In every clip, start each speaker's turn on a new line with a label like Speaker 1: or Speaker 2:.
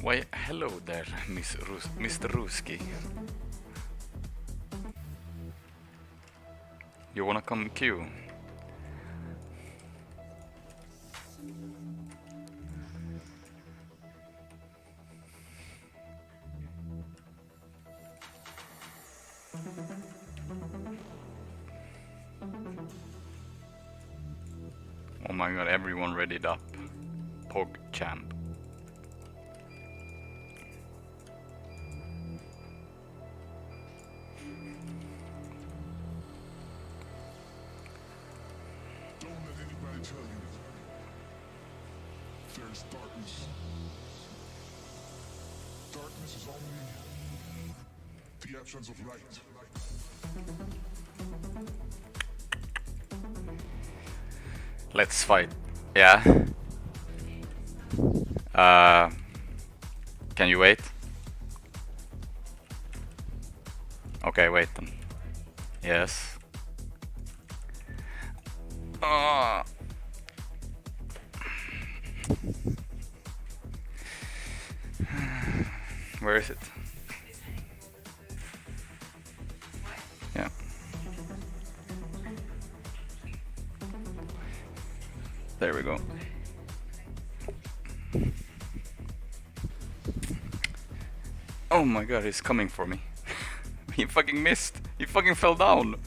Speaker 1: Why, hello there, Mr. Ruski. You wanna come queue? Oh my god, everyone readied up. Pog champ.
Speaker 2: Don't let anybody tell you there's darkness. Darkness is only the absence of light.
Speaker 1: Let's fight. Yeah. Can you wait? Okay, wait then. Yes. Where is it? Yeah. There we go. Oh my god, he's coming for me. He fucking missed. He fucking fell down.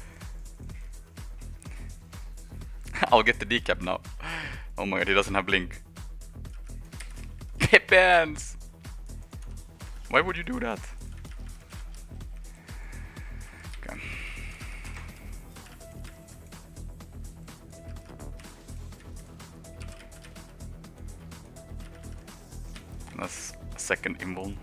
Speaker 1: I'll get the decap now. Oh my god, he doesn't have blink. Get bans! Why would you do that? Okay. That's a second invuln.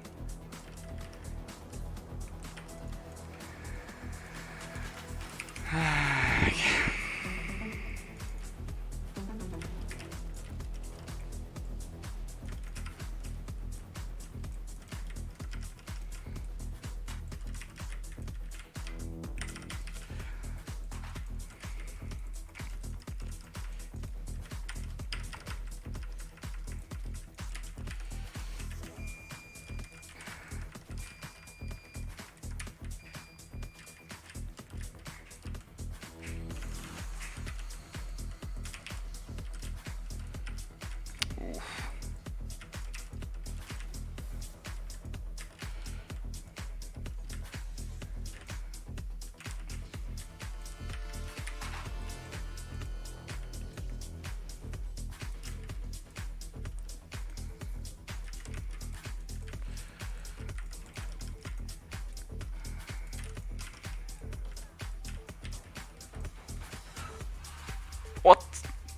Speaker 1: What?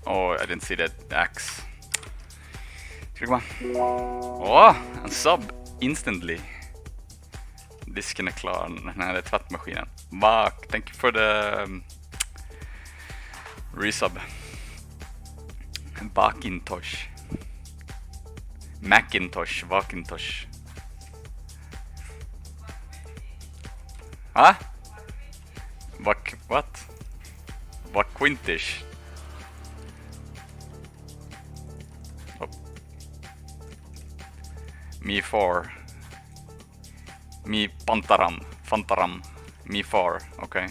Speaker 1: Oh, I didn't see that axe. Åh, en sub instantly. Disken är klar. Nej, det är tvättmaskinen. Fuck, thank you for the resub. Macintosh. Macintosh. Huh? What? Quintish? Oh. Me 4. Me Fantaram. Me 4, okay.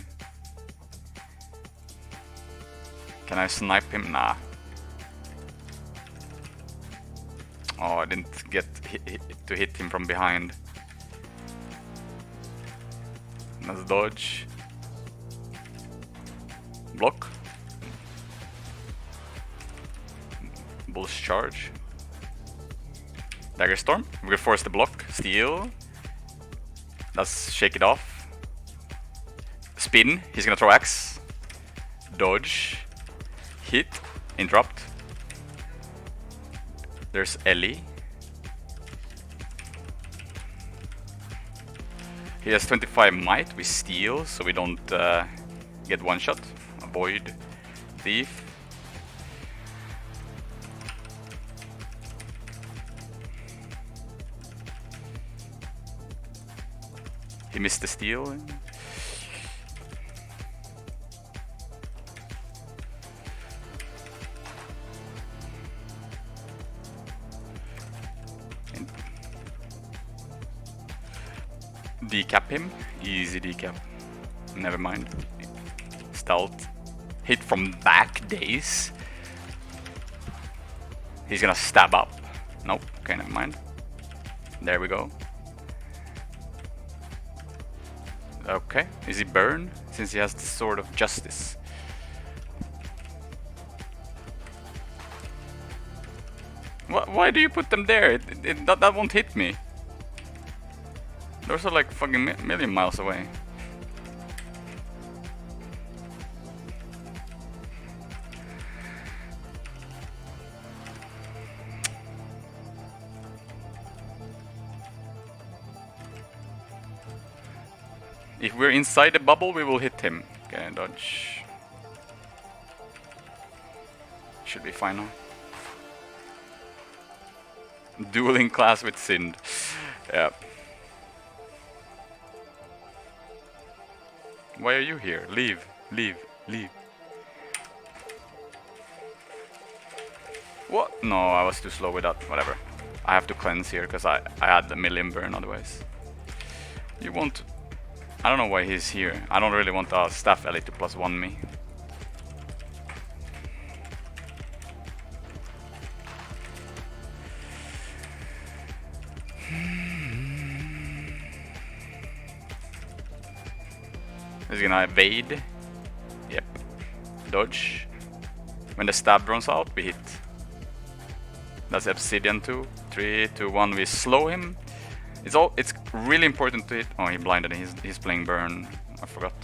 Speaker 1: Can I snipe him? Nah. Oh, I didn't get to hit him from behind. Let's dodge. Block. Bull's charge. Dagger Storm. We're gonna force the block. Steal. Let's shake it off. Spin. He's gonna throw axe. Dodge. Hit. Interrupt. There's Ellie. He has 25 might. We steal so we don't get one shot. Avoid. Thief. He missed the steal. decap him. Easy decap. Never mind. Stealth. Hit from back days. He's gonna stab up. Nope. Okay, never mind. There we go. Okay. Is he burn? Since he has the Sword of Justice. Why do you put them there? That won't hit me. Those are like fucking million miles away. If we're inside the bubble, we will hit him. Okay, dodge. Should be fine now. Dueling class with Sind. Yeah. Why are you here? Leave, leave, leave. What? No, I was too slow with that. Whatever. I have to cleanse here because I had a million burn otherwise. You want... I don't know why he's here. I don't really want a staff elite to +1 me. He's gonna evade. Yep. Dodge. When the stab runs out, we hit. That's Obsidian 2. 3, 2, 1. We slow him. It's really important to hit. Oh, he blinded. He's playing burn. I forgot.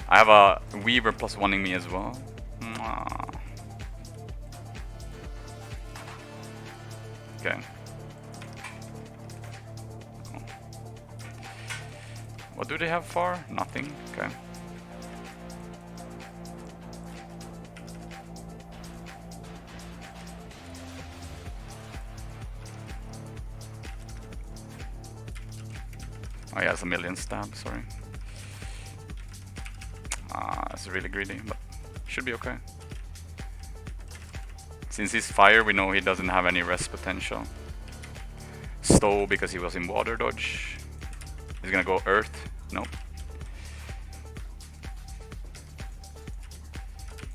Speaker 1: I have a Weaver +1ing me as well. Okay. What do they have for? Nothing. Okay. Oh, he has a million stab, sorry. That's really greedy, but should be okay. Since he's fire, we know he doesn't have any rest potential. Stow because he was in water dodge. He's gonna go earth. Nope.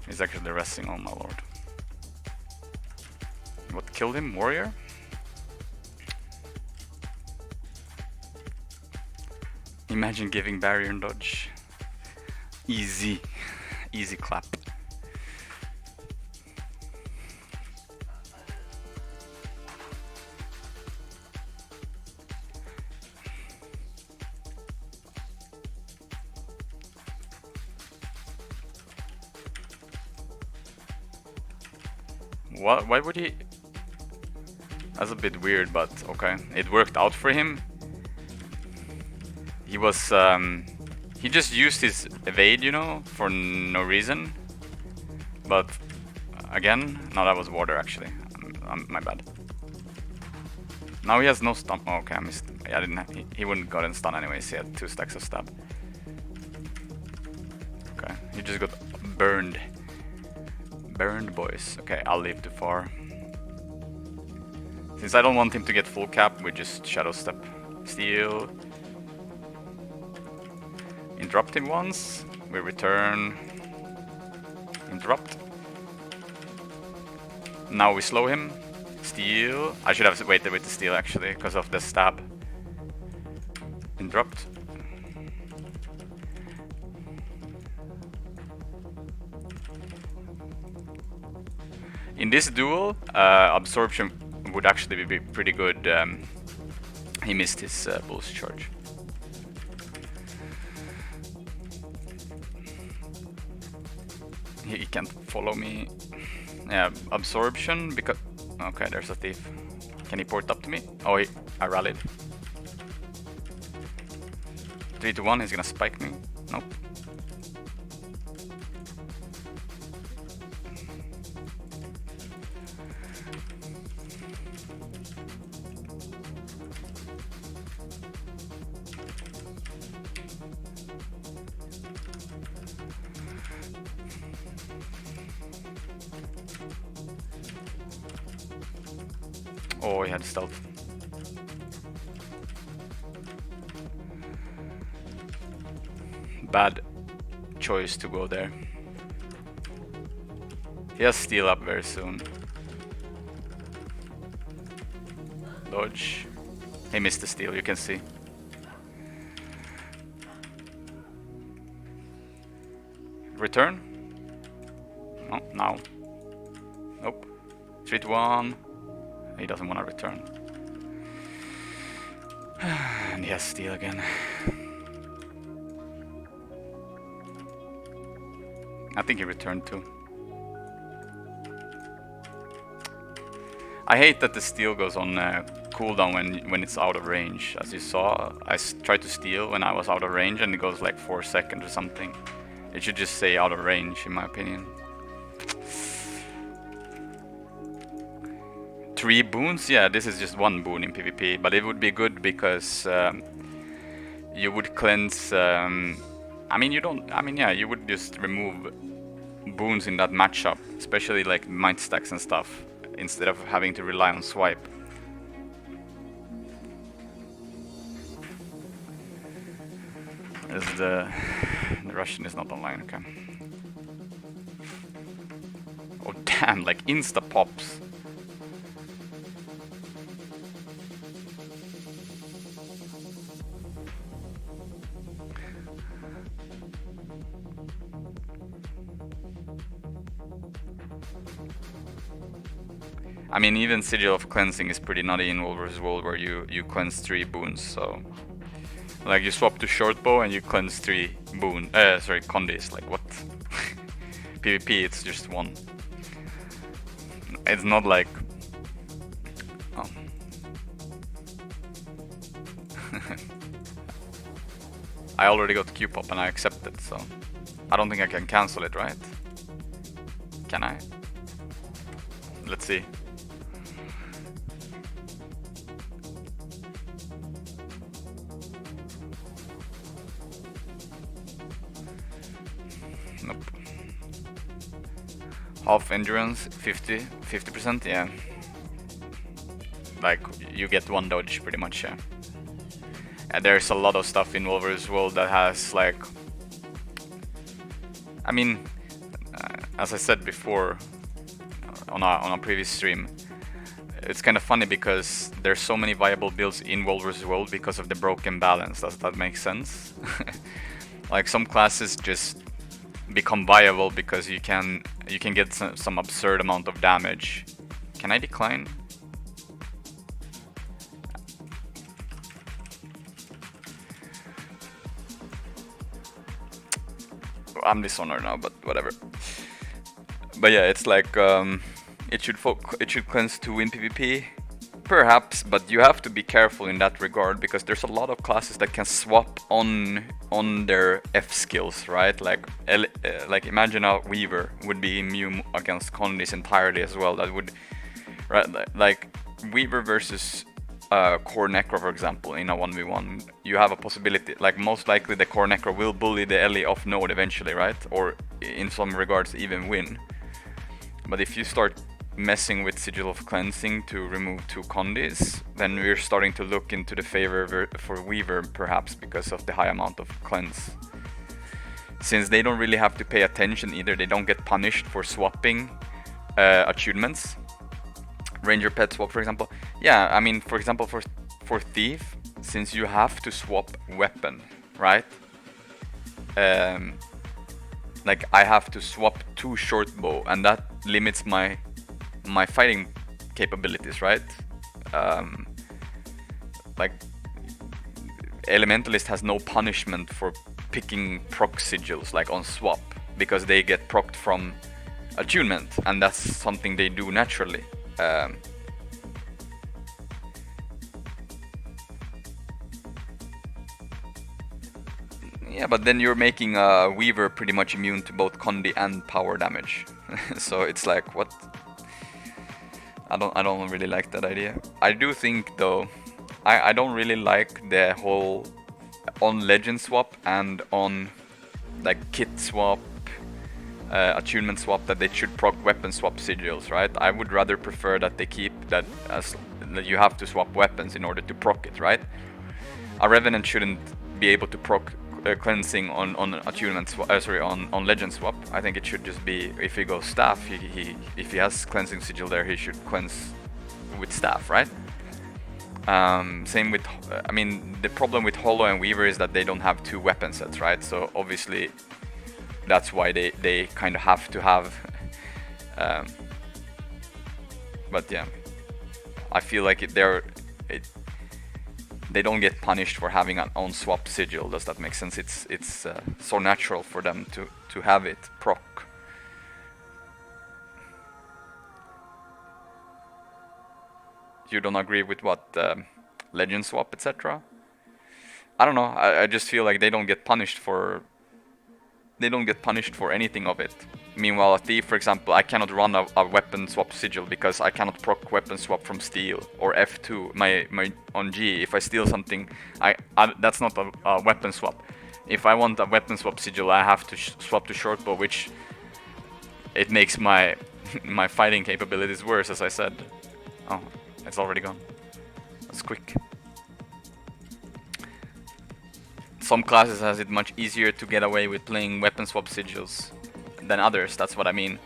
Speaker 1: He's actually resting, oh my lord. What killed him? Warrior? Imagine giving barrier and dodge. Easy. Easy clap. What? Why would he? That's a bit weird, but okay. It worked out for him. He was, he just used his evade, you know, for no reason. But again, no, that was water actually. My bad. Now he has no stun. Oh, okay, I missed. I didn't. He wouldn't got in stun anyways. He had 2 stacks of stab. Okay, he just got burned. Burned, boys. Okay, I'll leave too far. Since I don't want him to get full cap, we just shadow step. Steal. Interrupt him once. We return. Interrupt. Now we slow him. Steal. I should have waited with the steal actually, because of the stab. Interrupt. In this duel, absorption would actually be pretty good. He missed his boost charge. He can't follow me. Yeah, absorption because... Okay, there's a thief. Can he port up to me? Oh, I rallied. 3 to 1, he's gonna spike me. Nope. Oh, he had stealth. bad choice to go there. He has steal up very soon. Dodge. He missed the steal, you can see. Return? No, now. Nope. 3 to 1. He doesn't want to return. And he has steal again. I think he returned too. I hate that the steal goes on cooldown when it's out of range. As you saw, I tried to steal when I was out of range and it goes like 4 seconds or something. It should just say out of range, in my opinion. 3 boons? Yeah, this is just 1 boon in PvP, but it would be good because you would cleanse. I mean, yeah, you would just remove boons in that matchup, especially like might stacks and stuff, instead of having to rely on swipe. As the Russian is not online, okay. Oh damn, like insta pops. I mean, even Sigil of Cleansing is pretty nutty in World vs. World, where you cleanse 3 boons, so... Like, you swap to short bow and you cleanse 3 boon... sorry, condis, like, what? PvP, it's just 1. It's not like... Oh. I already got Q-pop and I accept it, so... I don't think I can cancel it, right? Can I? Let's see. Nope. Half endurance, 50%, yeah. Like, you get 1 dodge pretty much, yeah. And there's a lot of stuff in World vs. World that has, like... I mean, as I said before, on a previous stream, it's kind of funny because there's so many viable builds in World vs. World because of the broken balance. Does that make sense? Like, some classes just become viable because you can get some absurd amount of damage. Can I decline? I'm Dishonored now, but whatever. But yeah, it's like it should cleanse to win PvP, perhaps, but you have to be careful in that regard because there's a lot of classes that can swap on their F skills, right? Like imagine a Weaver would be immune against Condis entirely as well. That would, right? Like Weaver versus Core Necro, for example, in a 1v1, you have a possibility, like most likely the Core Necro will bully the Ellie off node eventually, right? Or in some regards even win. But if you start messing with Sigil of Cleansing to remove 2 Condis, then we're starting to look into the favor for Weaver, perhaps because of the high amount of cleanse. Since they don't really have to pay attention either, they don't get punished for swapping attunements. Ranger pet swap, for example. Yeah, I mean, for example, for Thief, since you have to swap weapon, right? Like, I have to swap to short bow, and that limits my fighting capabilities, right? Like, Elementalist has no punishment for picking proc sigils, like on swap, because they get procced from attunement, and that's something they do naturally. Yeah, but then you're making a Weaver pretty much immune to both Condi and power damage. So it's like, what? I don't really like that idea. I do think though, I don't really like the whole on legend swap and on like kit swap, attunement swap, that they should proc weapon swap sigils, right? I would rather prefer that they keep that as that you have to swap weapons in order to proc it, right? A Revenant shouldn't be able to proc cleansing on attunement sorry, on legend swap. I think it should just be, if he goes staff, if he has cleansing sigil there, he should cleanse with staff, right? Same with, I mean, the problem with Hollow and Weaver is that they don't have 2 weapon sets, right? So obviously that's why they kind of have to have, but yeah, I feel like they don't get punished for having an on swap sigil. Does that make sense? It's so natural for them to have it proc. You don't agree with what legend swap, etc.? I don't know. I just feel like they don't get punished for anything of it. Meanwhile, a thief, for example, I cannot run a weapon swap sigil because I cannot proc weapon swap from steal or F2 my on G. If I steal something, that's not a weapon swap. If I want a weapon swap sigil, I have to swap to shortbow, which it makes my my fighting capabilities worse, as I said. Oh, it's already gone. That's quick. Some classes has it much easier to get away with playing weapon swap sigils than others, that's what I mean.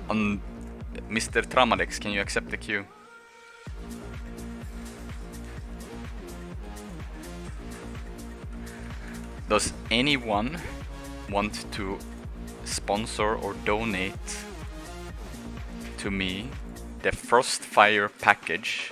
Speaker 1: On Mr. Tramadex, can you accept the queue? Does anyone want to sponsor or donate to me the Frostfire package?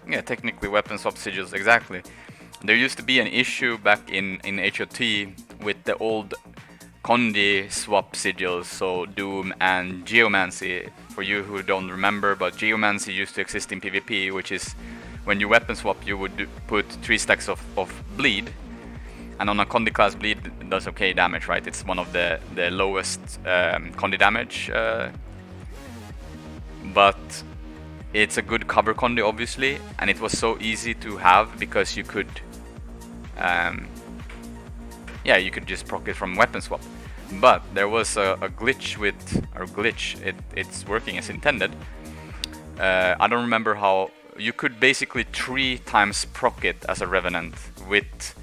Speaker 1: Yeah, technically weapon swap sigils, exactly. There used to be an issue back in HOT with the old Condi swap sigils, so Doom and Geomancy. For you who don't remember, but Geomancy used to exist in PvP, which is when you weapon swap, you would put 3 stacks of bleed, and on a Condi class, bleed does okay damage, right? It's one of the lowest Condi damage, but it's a good cover Condi, obviously, and it was so easy to have because you could, yeah, you could just proc it from weapon swap. But there was a glitch with, it's working as intended. I don't remember how. You could basically 3 times proc it as a Revenant with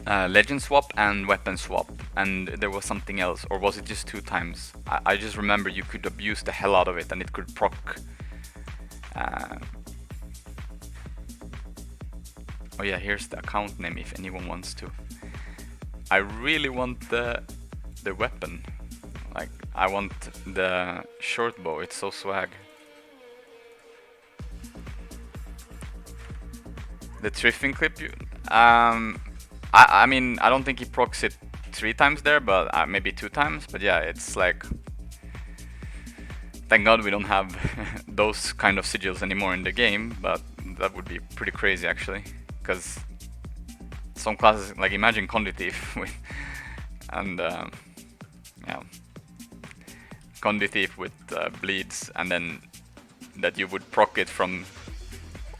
Speaker 1: legend swap and weapon swap, and there was something else, or was it just 2 times? I just remember you could abuse the hell out of it and it could proc. Oh yeah, here's the account name if anyone wants to. I really want the weapon. Like, I want the short bow, it's so swag. The Triffin clip, I mean, I don't think he procs it 3 times there, but maybe 2 times. But yeah, it's like, thank God we don't have those kind of sigils anymore in the game, but that would be pretty crazy actually, because some classes, like imagine Condi Thief with, and yeah, Condi Thief with bleeds, and then that you would proc it from,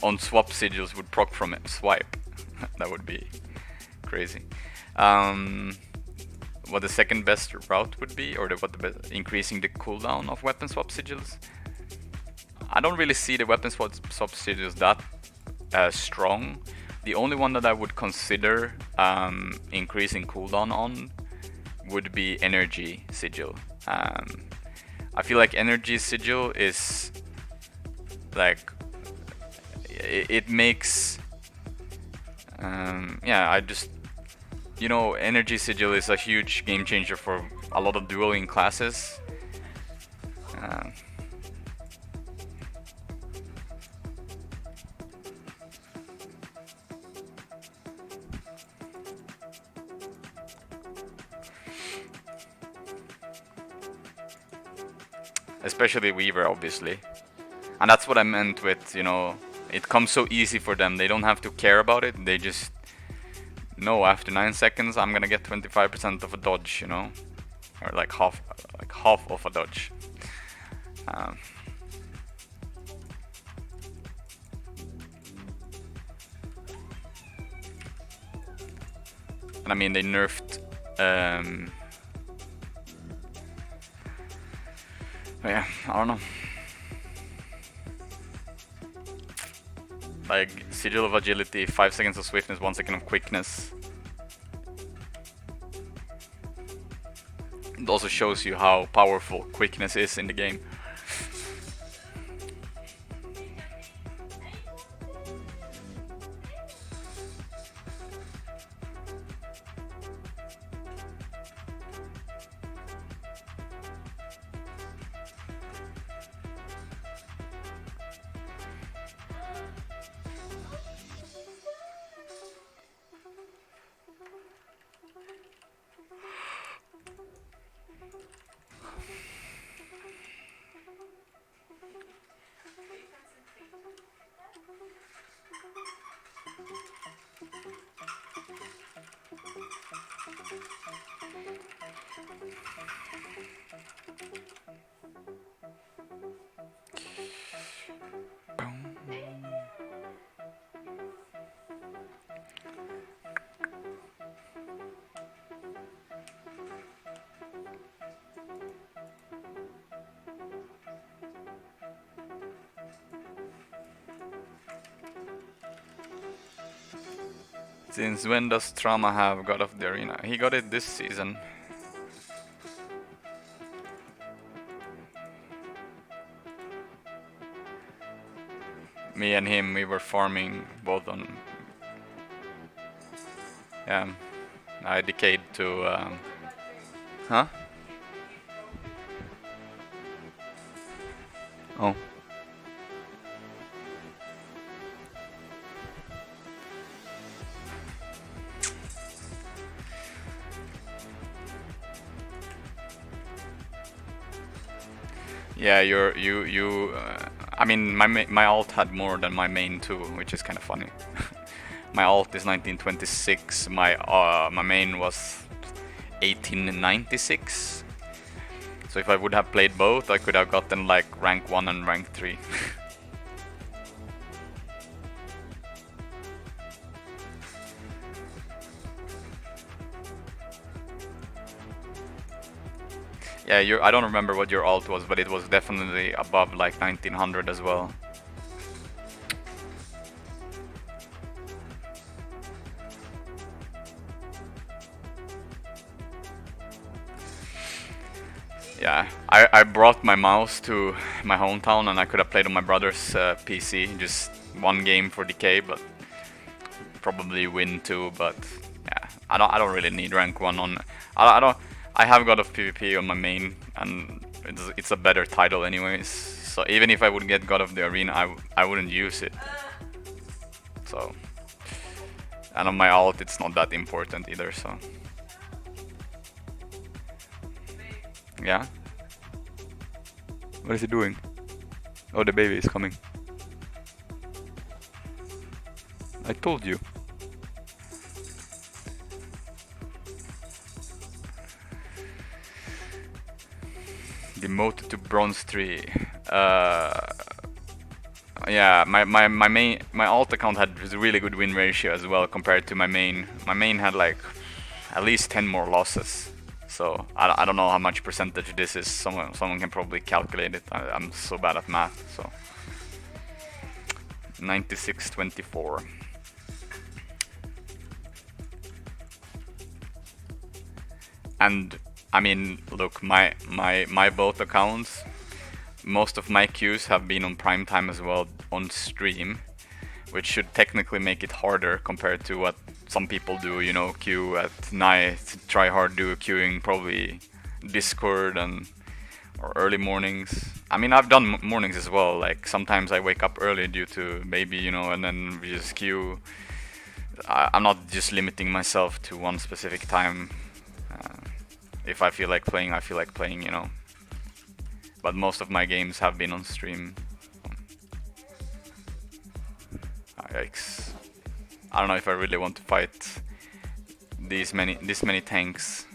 Speaker 1: on swap sigils would proc from swipe. That would be crazy. What the second best route would be, or what the best, increasing the cooldown of weapon swap sigils. I don't really see the weapon swap sigils that strong. The only one that I would consider increasing cooldown on would be energy sigil. I feel like energy sigil is like, it makes yeah, I just, you know, energy sigil is a huge game changer for a lot of dueling classes. especially Weaver, obviously. And that's what I meant with, you know, it comes so easy for them. They don't have to care about it. They just know after 9 seconds I'm gonna get 25% of a dodge, you know, or like half of a dodge. Um, and I mean they nerfed. Yeah, I don't know. Like Sigil of Agility, 5 seconds of Swiftness, 1 second of Quickness. It also shows you how powerful Quickness is in the game. Since when does Trauma have God of the Arena? He got it this season. Me and him, we were farming both on... Yeah, I decayed to... Huh? Oh. Yeah, I mean, my alt had more than my main too, which is kind of funny. My alt is 1926. My main was 1896. So if I would have played both, I could have gotten like rank 1 and rank 3. Yeah, I don't remember what your alt was, but it was definitely above like 1900 as well. Yeah, I brought my mouse to my hometown and I could have played on my brother's PC, just one game for decay, but probably win too. But yeah, I don't really need rank 1 on. I have God of PvP on my main, and it's a better title anyways. So even if I would get God of the Arena, I wouldn't use it. So, and on my alt, it's not that important either. So. Yeah? What is he doing? Oh, the baby is coming. I told you. Demoted to bronze 3. Yeah, my alt account had really good win ratio as well compared to my main. My main had like at least 10 more losses. So I don't know how much percentage this is. Someone can probably calculate it. I'm so bad at math. So 96-24. And I mean, look, my both accounts, most of my queues have been on prime time as well on stream, which should technically make it harder compared to what some people do, you know, queue at night, try hard do queuing, probably Discord or early mornings. I mean, I've done mornings as well, like sometimes I wake up early due to baby, you know, and then we just queue. I'm not just limiting myself to one specific time. If I feel like playing, I feel like playing, you know. but most of my games have been on stream. Yikes. I don't know if I really want to fight this many tanks.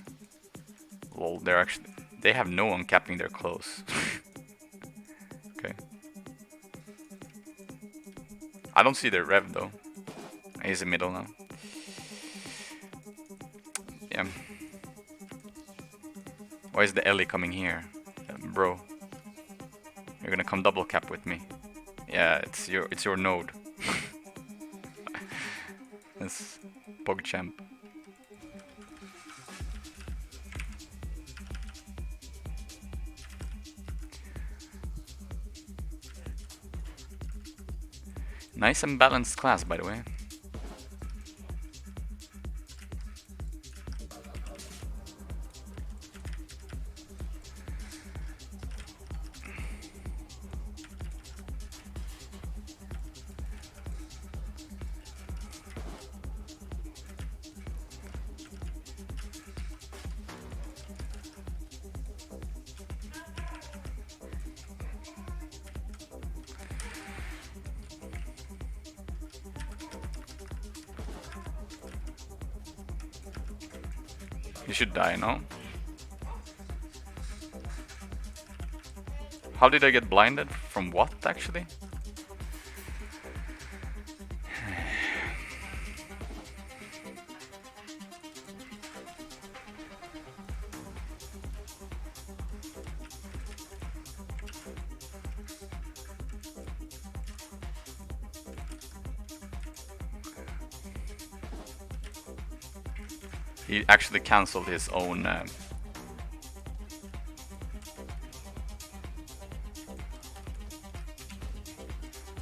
Speaker 1: Well, they have no one capping their close. Okay. I don't see their rev though. He's in middle now. Yeah. Why is the Ellie coming here? Bro. You're gonna come double cap with me. Yeah, it's your node. That's PogChamp. Nice and balanced class, by the way. You should die, no? How did I get blinded? From what, actually? He actually cancelled his own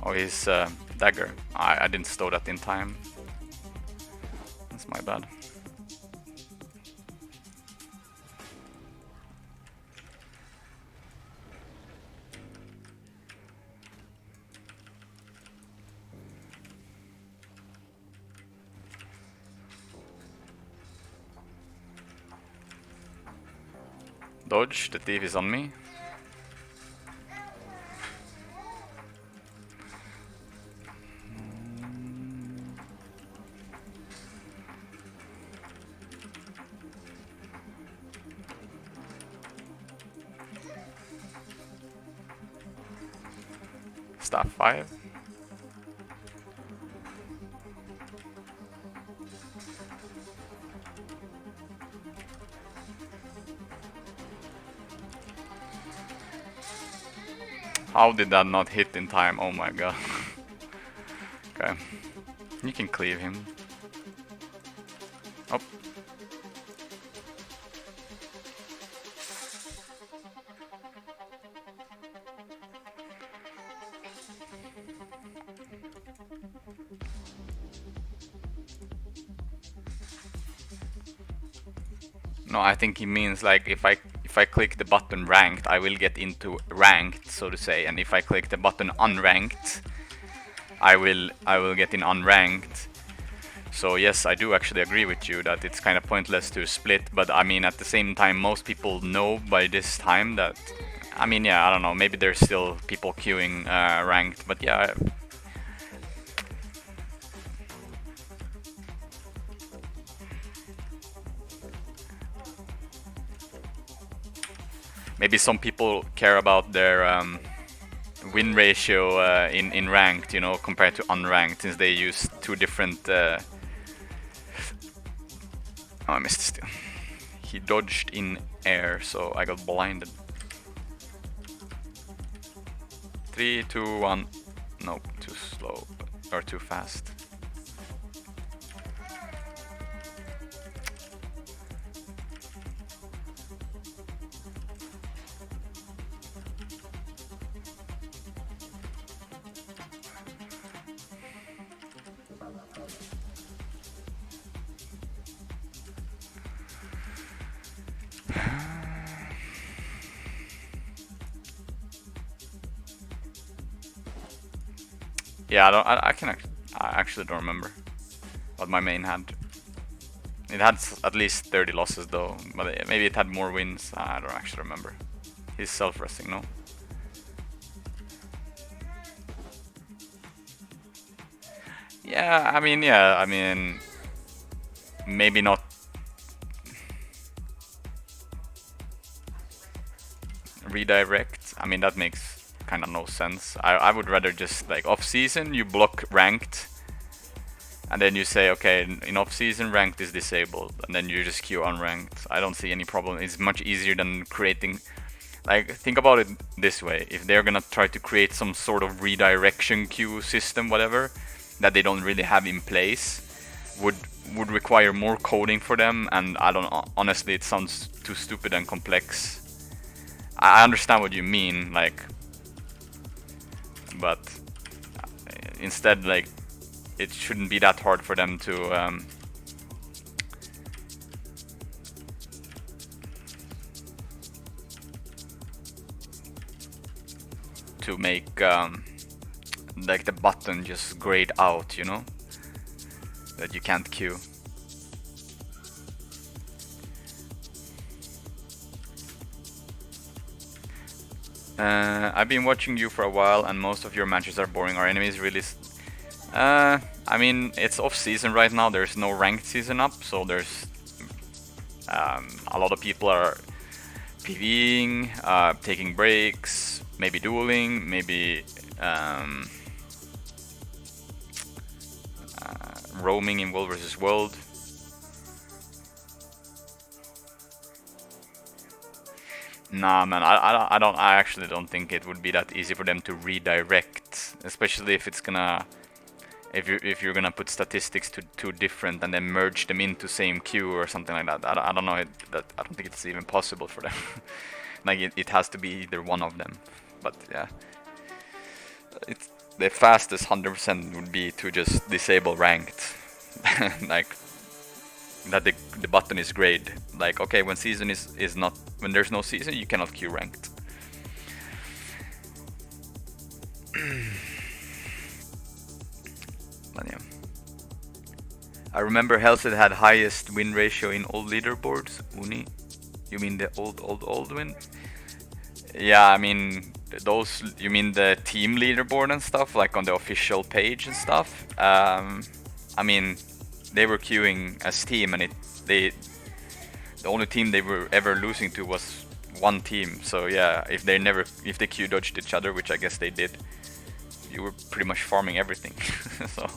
Speaker 1: oh, his dagger. I didn't stow that in time. That's my bad. Dodge, the thief is on me. Staff 5. How did that not hit in time? Oh my god. Okay. You can cleave him. Oh. No, I think he means like if I click the button ranked, I will get into ranked, so to say, and if I click the button unranked, I will get in unranked. So yes, I do actually agree with you that it's kind of pointless to split, but I mean at the same time most people know by this time that, I mean, yeah, I don't know, maybe there's still people queuing ranked, but yeah. Maybe some people care about their win ratio in ranked, you know, compared to unranked, since they use two different. Oh, I missed still. He dodged in air, so I got blinded. 3, 2, 1. Nope, too slow or too fast. Yeah, I actually don't remember what my main had. It had at least 30 losses though, but maybe it had more wins. I don't actually remember. He's self-resting, no? Yeah, I mean, maybe not. Redirect. I mean, that makes kind of no sense. I would rather just like off-season, you block ranked, and then you say, okay, in off-season ranked is disabled, and then you just queue unranked. I don't see any problem. It's much easier than creating. Like, think about it this way: if they're gonna try to create some sort of redirection queue system, whatever, that they don't really have in place, would require more coding for them, and I don't. Honestly, it sounds too stupid and complex. I understand what you mean, like, but instead, like, it shouldn't be that hard for them to make like the button just grayed out, you know, that you can't queue. I've been watching you for a while, and most of your matches are boring. Our enemies really. I mean, it's off season right now. There's no ranked season up, so there's a lot of people are PvEing, taking breaks, maybe dueling, maybe roaming in World vs. World. Nah, man, I actually don't think it would be that easy for them to redirect, especially if it's gonna, if you're gonna put statistics to two different and then merge them into same queue or something like that. I don't know. I don't think it's even possible for them. Like it has to be either one of them. But yeah, it's the fastest 100% would be to just disable ranked, like. That the button is grayed. Like, okay, when season is not, when there's no season, you cannot queue ranked. But yeah, I remember Hellset had highest win ratio in all leaderboards. Uni, you mean the old win? Yeah, I mean those. You mean the team leaderboard and stuff, like on the official page and stuff. I mean, they were queuing as team, and the only team they were ever losing to was one team. So yeah, if they queue dodged each other, which I guess they did, you were pretty much farming everything. So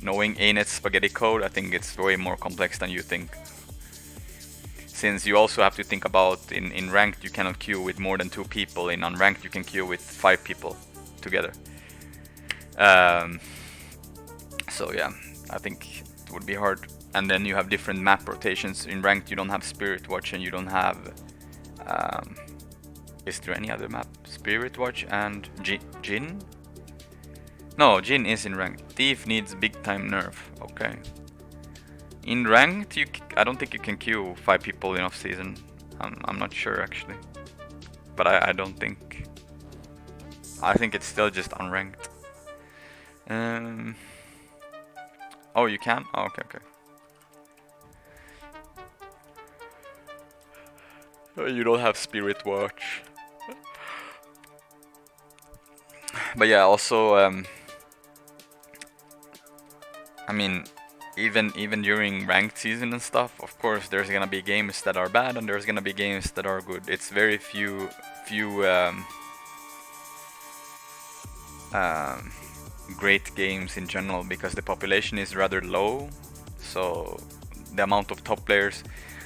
Speaker 1: knowing ANET's spaghetti code, I think it's way more complex than you think. Since you also have to think about in ranked you cannot queue with more than 2 people, in unranked you can queue with 5 people together. So yeah, I think it would be hard. And then you have different map rotations. In ranked you don't have Spirit Watch, and you don't have is there any other map? Spirit Watch and Jin? No, Jin is in ranked. Thief needs big time nerf. Okay. In ranked, I don't think you can queue 5 people in off season. I'm not sure actually, but I don't think. I think it's still just unranked. Oh, you can? Oh, okay. You don't have Spirit Watch. But yeah, also, I mean, even during ranked season and stuff, of course, there's gonna be games that are bad and there's gonna be games that are good. It's very few great games in general, because the population is rather low. So the amount of top players,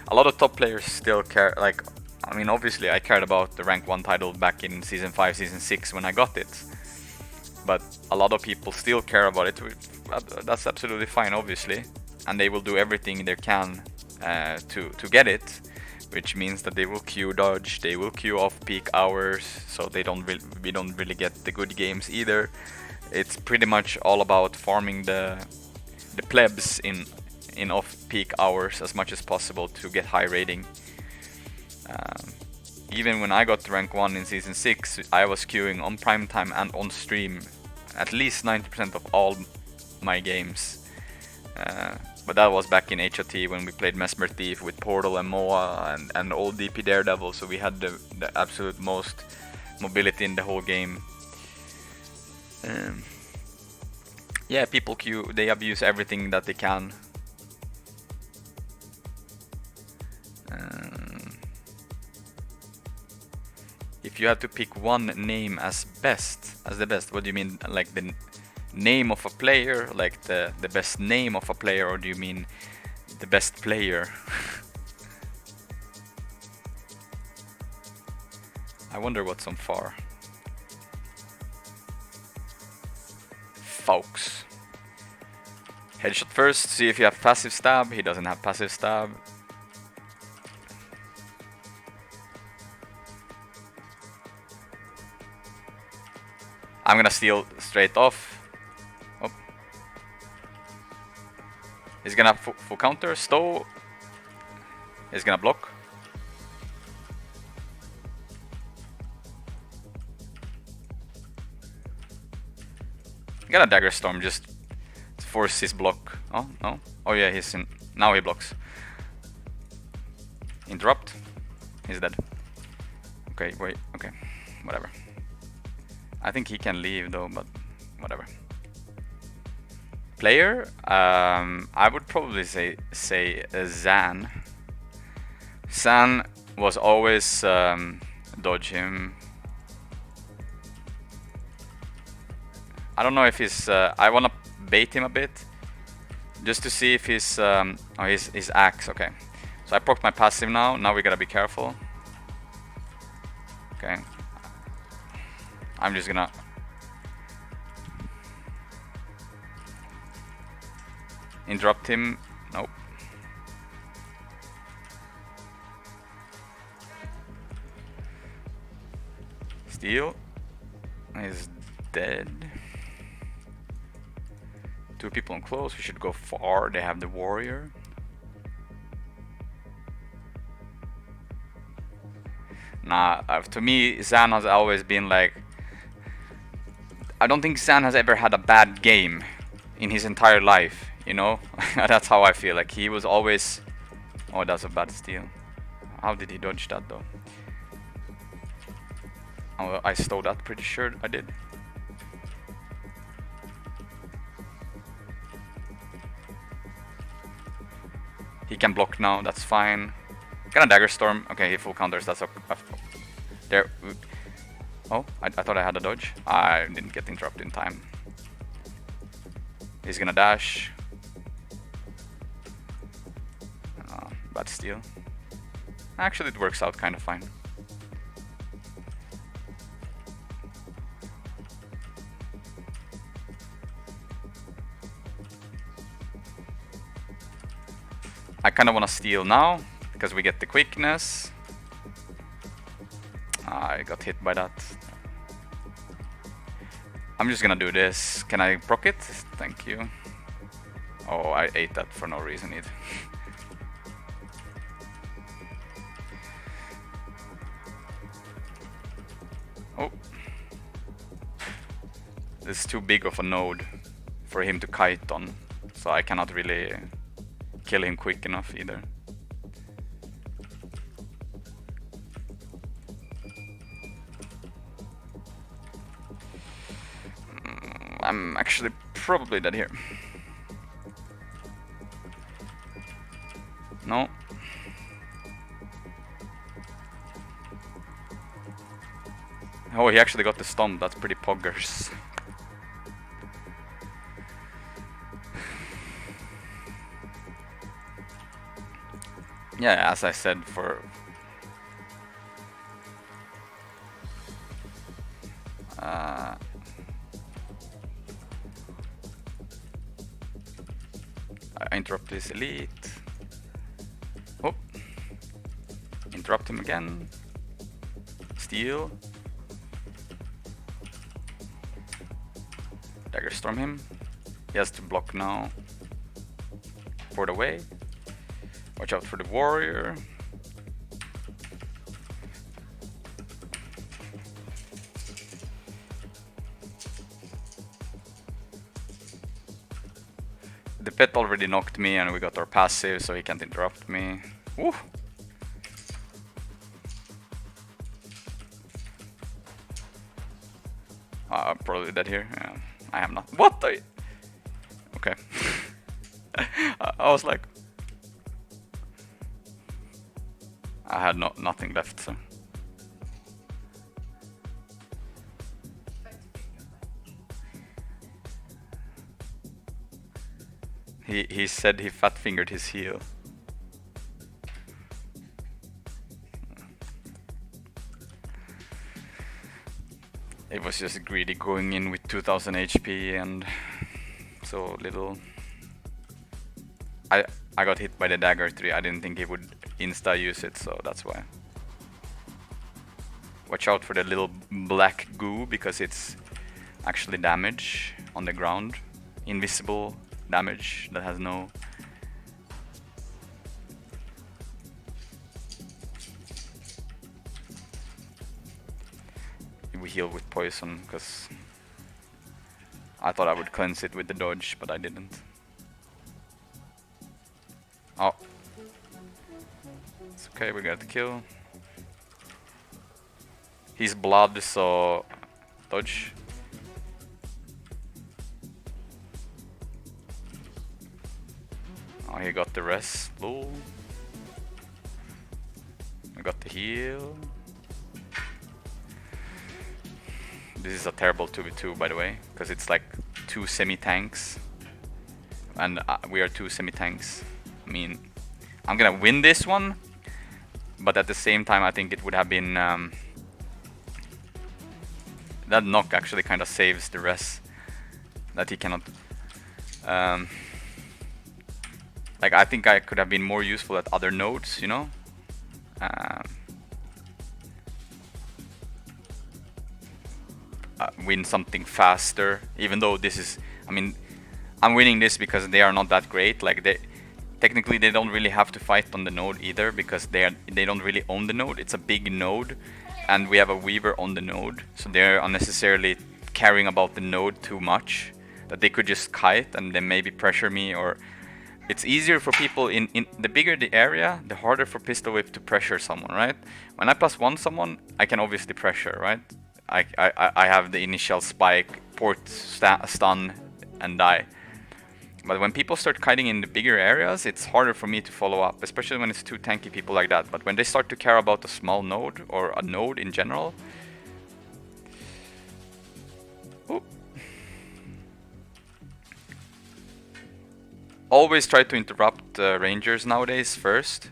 Speaker 1: a lot of top players still care. Like, I mean, obviously I cared about the rank 1 title back in season 5, season 6 when I got it, but a lot of people still care about it. That's absolutely fine, obviously, and they will do everything they can to get it, which means that they will queue dodge, they will queue off peak hours, so we don't really get the good games either. It's pretty much all about farming the plebs in off peak hours as much as possible to get high rating. Even when I got to rank 1 in season 6, I was queuing on prime time and on stream at least 90% of all my games. But that was back in HOT when we played Mesmer Thief with Portal and Moa and old DP Daredevil, so we had the absolute most mobility in the whole game. Yeah, people queue, they abuse everything that they can. If you had to pick one name as the best, what do you mean? Like the name of a player, like the best name of a player, or do you mean the best player? I wonder what's on far. Folks. Headshot first, see if you have passive stab. He doesn't have passive stab. I'm gonna steal straight off. Oh. He's gonna have full counter. Stow. He's gonna block. I'm gonna dagger storm, just force his block. Oh, no. Oh yeah, he's in. Now he blocks. Interrupt. He's dead. Okay, wait. Okay, whatever. I think he can leave though, but whatever. Player, I would probably say Zan. Zan was always dodge him. I don't know if he's. I wanna bait him a bit, just to see if he's. Oh, his axe. Okay, so I procced my passive now. Now we gotta be careful. Okay. I'm just gonna interrupt him. Nope. Steal. He's dead. Two people on close. We should go far. They have the warrior. Nah, to me, Zan has always been like. I don't think Zan has ever had a bad game in his entire life, you know? That's how I feel, like he was always... Oh, that's a bad steal. How did he dodge that though? Oh, I stole that, pretty sure I did. He can block now, that's fine. Gonna dagger storm. Okay, he full counters, that's okay. There. Oh, I thought I had a dodge. I didn't get interrupted in time. He's gonna dash. Bad steal. Actually, it works out kind of fine. I kind of want to steal now, because we get the quickness. I got hit by that. I'm just gonna do this. Can I proc it? Thank you. Oh, I ate that for no reason either. Oh. This is too big of a node for him to kite on, so I cannot really kill him quick enough either. I'm actually probably dead here. No. Oh, he actually got the stomp. That's pretty poggers. Yeah, as I said, for... I interrupt this elite. Oh. Interrupt him again. Steal. Dagger storm him. He has to block now. Port away. Watch out for the warrior. the pet already knocked me and we got our passive, so he can't interrupt me. Woo! I'm probably dead here. Yeah, I am not. What the? Okay. I was like, I had nothing left. So. He said he fat fingered his heel. It was just greedy going in with 2000 HP and so little. I got hit by the dagger 3. I didn't think he would insta use it, so that's why. Watch out for the little black goo because it's actually damage on the ground. Invisible damage that has no... We heal with poison because I thought I would cleanse it with the dodge, but I didn't. Oh. It's okay, we got the kill. He's blood, so dodge. Oh, he got the rest. Lol. I got the heal. This is a terrible 2v2, by the way, because it's like 2 semi-tanks. And we are 2 semi-tanks. I mean, I'm gonna win this one, but at the same time I think it would have been... that knock actually kind of saves the rest. That he cannot... like, I think I could have been more useful at other nodes, you know? Win something faster, even though this is... I mean, I'm winning this because they are not that great. Like, technically they don't really have to fight on the node either, because they don't really own the node. It's a big node, and we have a weaver on the node, so they're unnecessarily caring about the node too much, that they could just kite and then maybe pressure me. Or it's easier for people in the bigger the area, the harder for Pistol Whip to pressure someone, right? When I +1 someone, I can obviously pressure, right? I have the initial spike, port stun and die. But when people start kiting in the bigger areas, it's harder for me to follow up, especially when it's 2 tanky people like that. But when they start to care about a small node, or a node in general... Ooh. Always try to interrupt rangers nowadays first.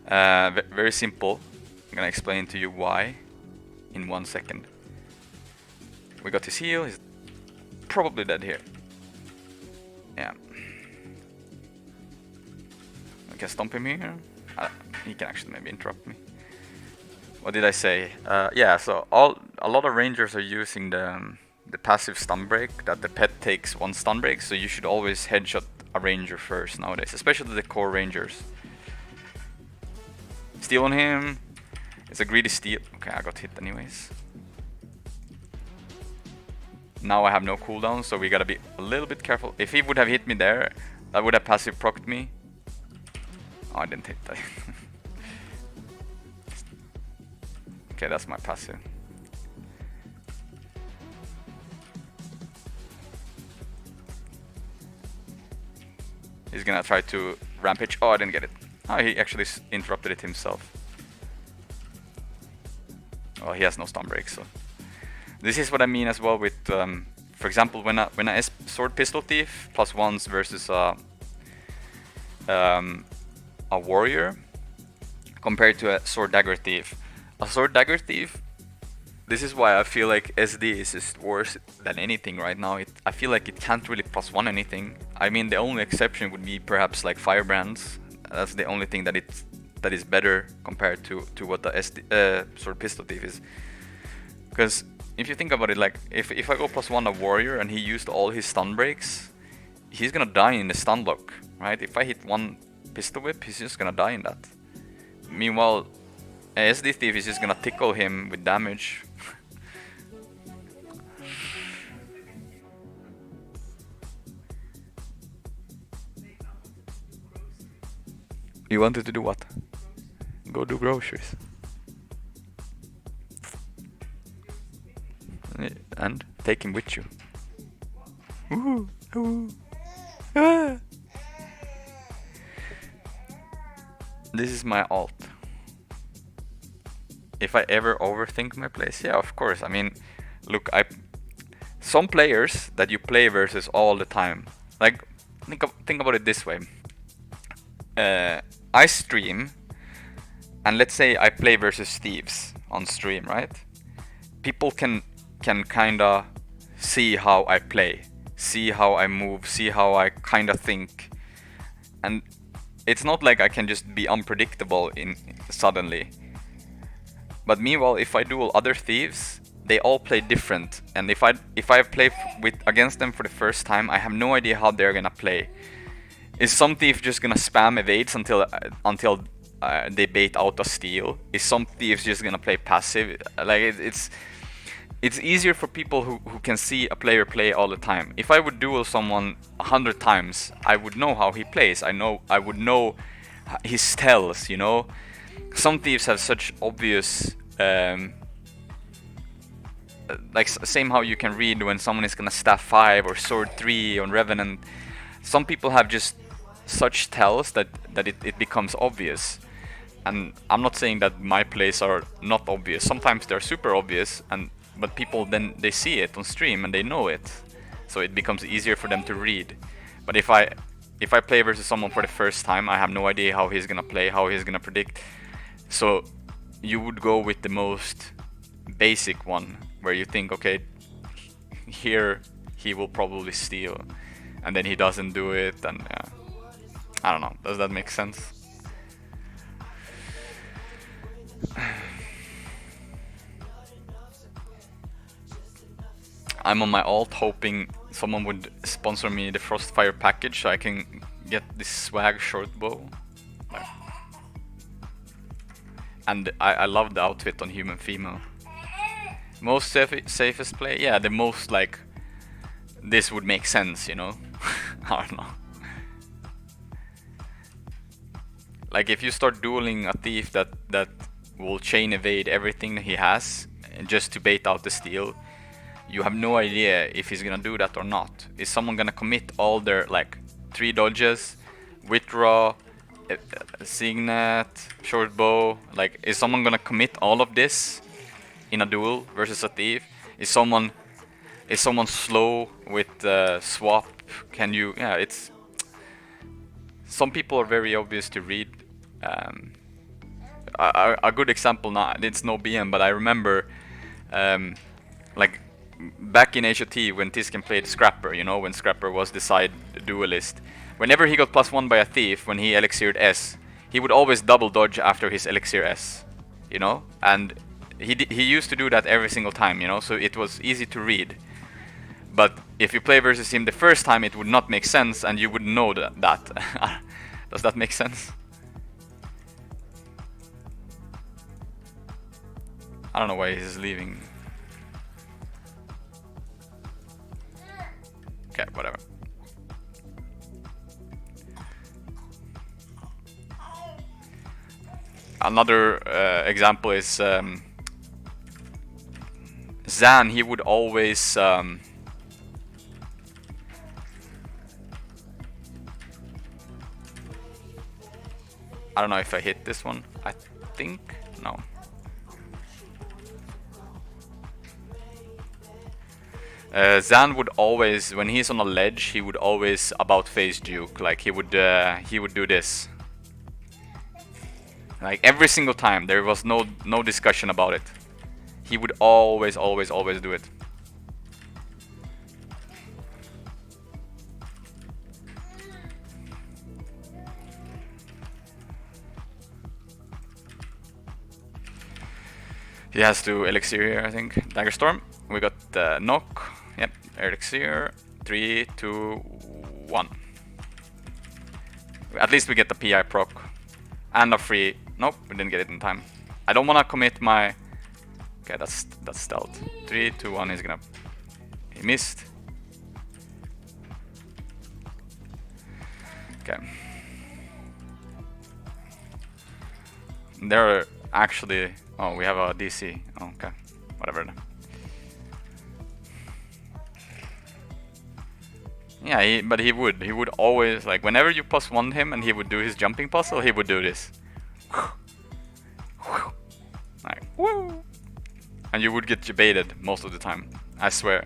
Speaker 1: Very simple. I'm gonna explain to you why in 1 second. We got his heal, he's probably dead here. Yeah. I can stomp him here. He can actually maybe interrupt me. What did I say? Yeah, so a lot of rangers are using the passive stun break, that the pet takes 1 stun break, so you should always headshot a ranger first nowadays, especially the core rangers. Steal on him. It's a greedy steal. Okay, I got hit anyways. Now I have no cooldown, so we gotta be a little bit careful. If he would have hit me there, that would have passive procced me. Oh, I didn't hit that. Okay, that's my passive. He's gonna try to rampage. Oh, I didn't get it. Oh, he actually interrupted it himself. Oh, he has no stun break, so... This is what I mean as well with, for example, when I sword pistol thief +1s versus a warrior compared to a sword dagger thief. A sword dagger thief, this is why I feel like SD is just worse than anything right now. I feel like it can't really +1 anything. I mean, the only exception would be perhaps like firebrands. That's the only thing that is better compared to what the sword pistol thief is. Because if you think about it, like if I go +1 a warrior and he used all his stun breaks, he's gonna die in the stun lock, right? If I hit 1 pistol whip, he's just gonna die in that. Meanwhile, a SD thief is just gonna tickle him with damage. You wanted to do what? Go do groceries. And take him with you. Ooh, ooh. Ah. This is my alt. If I ever overthink my plays, yeah, of course. I mean, look, some players that you play versus all the time. Like, think about it this way. I stream, and let's say I play versus thieves on stream, right? People can kinda see how I play, see how I move, see how I kinda think, and it's not like I can just be unpredictable in suddenly. But meanwhile, if I duel other thieves, they all play different, and if I play against them for the first time, I have no idea how they're gonna play. Is some thief just gonna spam evades until they bait out a steal? Is some thieves just gonna play passive? Like it's easier for people who can see a player play all the time. If I would duel someone 100 times, I would know how he plays. I would know his tells, you know. Some thieves have such obvious like same how you can read when someone is gonna staff 5 or sword 3 on Revenant. Some people have just such tells that it becomes obvious. And I'm not saying that my plays are not obvious. Sometimes they're super obvious, but people then they see it on stream and they know it, so it becomes easier for them to read. But if I play versus someone for the first time, I have no idea how he's gonna play, how he's gonna predict. So you would go with the most basic one, where you think, okay, here he will probably steal, and then he doesn't do it, and I don't know. Does that make sense? I'm on my alt hoping someone would sponsor me the Frostfire package so I can get this swag short bow. And I love the outfit on Human Female. Most safest play? Yeah, the most like, this would make sense, you know? I don't know. Like if you start dueling a thief that will chain evade everything he has just to bait out the steal, you have no idea if he's gonna do that or not. Is someone gonna commit all their like 3 dodges, withdraw, signet, short bow? Like, is someone gonna commit all of this in a duel versus a thief? Is someone slow with swap? Can you? Yeah, it's. Some people are very obvious to read. A good example, now it's no BM, but I remember like back in HOT when Tisken played Scrapper, you know, when Scrapper was the side duelist. Whenever he got +1 by a thief when he elixiered S, he would always double dodge after his elixir S, you know, and he used to do that every single time, you know, so it was easy to read. But if you play versus him the first time, it would not make sense, and you would know that. Does that make sense? I don't know why he's leaving. Okay, whatever. Another example is Zan. He would always I don't know if I hit this one. I think no. Zan would always, when he's on a ledge, he would always about face juke. Like he would do this. Like every single time, there was no discussion about it. He would always do it. He has to elixir here, I think. Dagger Storm. We got the knock. Yep, elixir. 3, 2, 1. At least we get the PI proc. And a free. Nope, we didn't get it in time. I don't wanna commit my. Okay, that's stealth. 3, 2, 1. He's gonna. He missed. Okay. They're actually... Oh, we have a DC. Oh, okay. Whatever. Yeah, but he would always, like, whenever you +1 him and he would do his jumping puzzle, he would do this. Like, woo! And you would get debated most of the time, I swear.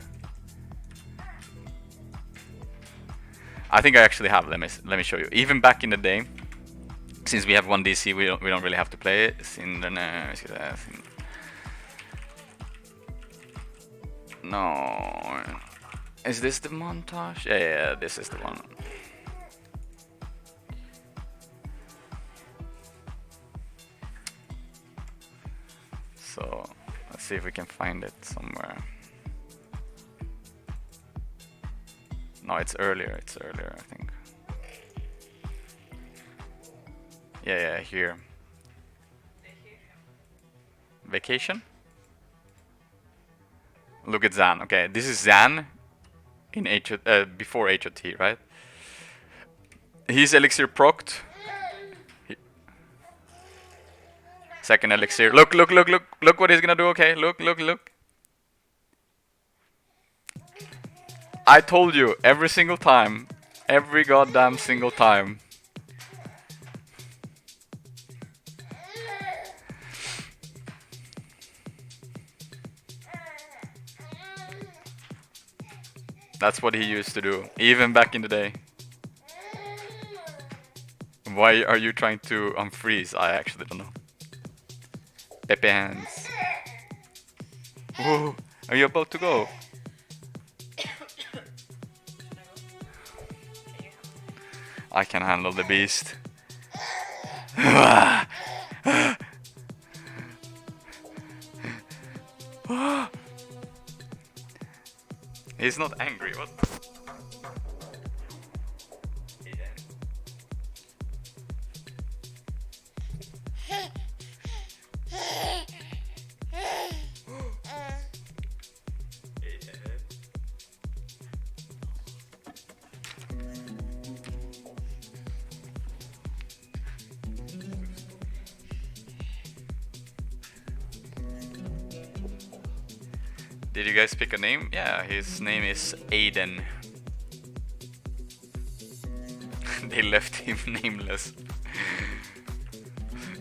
Speaker 1: I think I actually have, let me show you. Even back in the day, since we have 1 DC, we don't really have to play it. No. Is this the montage? Yeah, this is the one. So, let's see if we can find it somewhere. No, it's earlier, I think. Yeah, here. Vacation? Look at Zan. Okay, this is Zan in before HOT, right? He's elixir procced. Second elixir. Look what he's gonna do. Okay, look. I told you every single time. Every goddamn single time. That's what he used to do, even back in the day. Why are you trying to unfreeze? I actually don't know. Pepe hands. Whoa, are you about to go? I can handle the beast. He's not angry, what? Did you guys pick a name? Yeah, his name is Aiden. They left him nameless.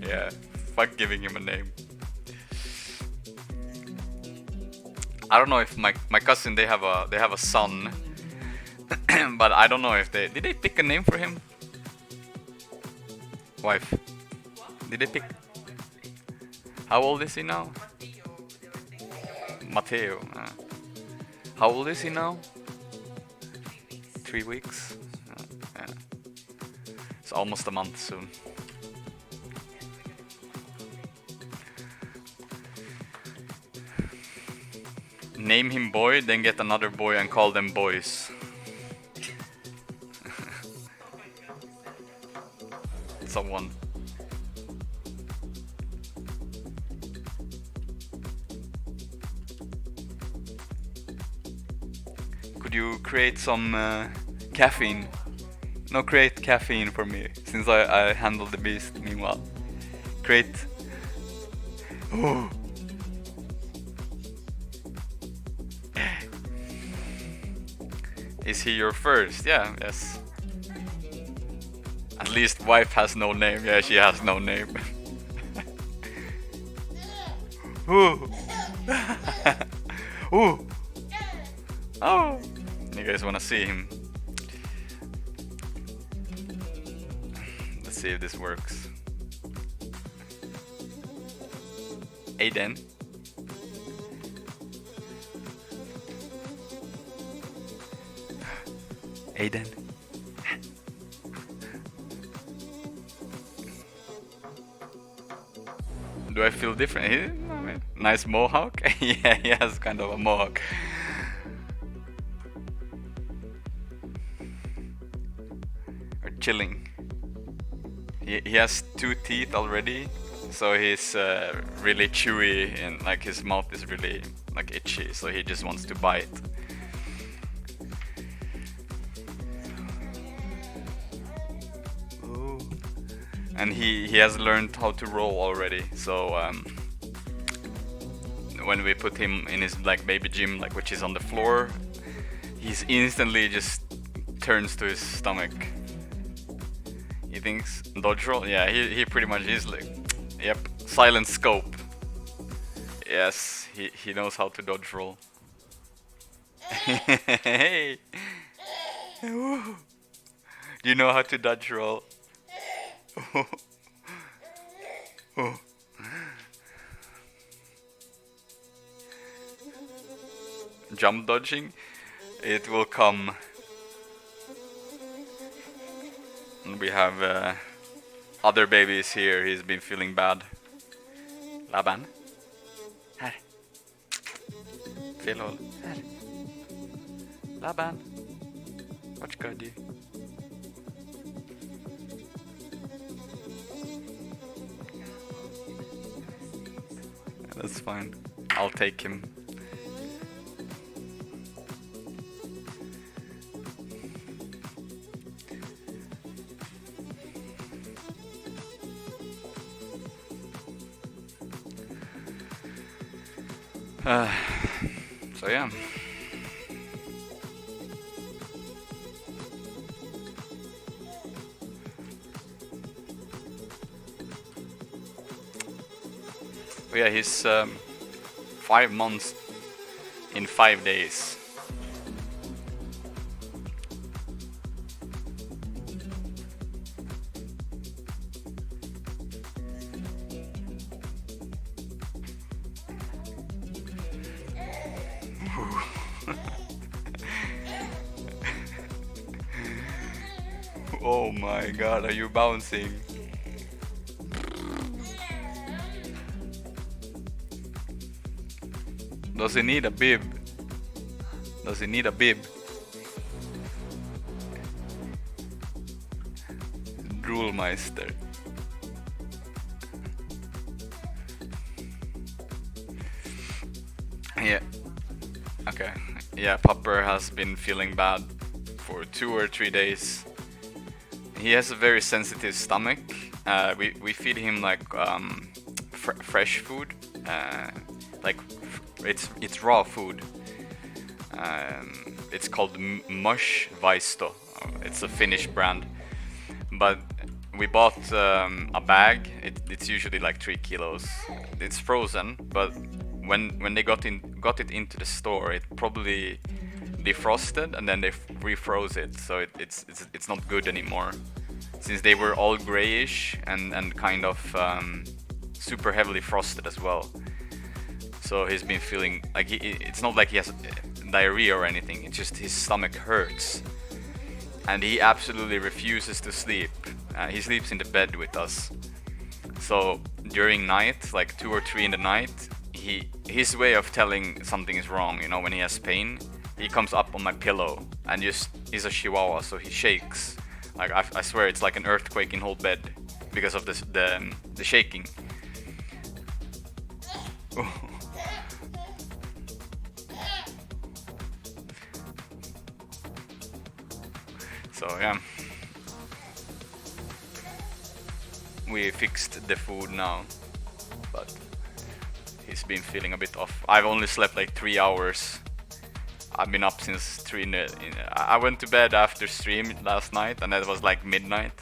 Speaker 1: Yeah, fuck giving him a name. I don't know if my cousin, they have a son, but I don't know if did they pick a name for him? Wife. Did they pick? How old is he now? Matteo. How old is he now? 3 weeks. Yeah. It's almost a month soon. Name him boy, then get another boy and call them boys. Someone. Could you create some caffeine? No, create caffeine for me, since I handle the beast meanwhile. Create... Oh. Is he your first? Yeah, yes. At least wife has no name. Yeah, she has no name. Ooh. Ooh. Oh. You guys wanna see him? Let's see if this works. Aiden. Aiden. Do I feel different? Nice mohawk? Yeah, he has kind of a mohawk. Or chilling. He has 2 teeth already, so he's really chewy and like his mouth is really like itchy, so he just wants to bite. and he has learned how to roll already. So when we put him in his like baby gym, like which is on the floor, he's instantly just turns to his stomach. He thinks dodge roll. Yeah, he pretty much is like, yep, silent scope. Yes, he knows how to dodge roll. Hey, you know how to dodge roll. Jump dodging, it will come. And we have other babies here. He's been feeling bad. Laban. Här. Fel håll. Här. Laban. What ska du? That's fine. I'll take him. So yeah. But yeah, he's 5 months in 5 days. Oh my god, are you bouncing? Does he need a bib? Does he need a bib? Droolmeister. Yeah. Okay. Yeah, Pupper has been feeling bad for 2 or 3 days. He has a very sensitive stomach. We feed him like fresh food, like it's raw food. It's called Mush Vaisto. It's a Finnish brand, but we bought a bag. It's usually like 3 kilos. It's frozen, but when they got it into the store, it probably defrosted and then they refroze it, so it's not good anymore, since they were all grayish and kind of super heavily frosted as well. So he's been feeling like it's not like he has diarrhea or anything, it's just his stomach hurts and he absolutely refuses to sleep. He sleeps in the bed with us, so during night, like 2 or 3 in the night, his way of telling something is wrong, you know, when he has pain, he comes up on my pillow and he's a chihuahua, so he shakes. Like I swear it's like an earthquake in whole bed because of the shaking. So yeah, we fixed the food now, but he's been feeling a bit off. I've only slept like 3 hours. I've been up since 3. I went to bed after stream last night, and that was like midnight.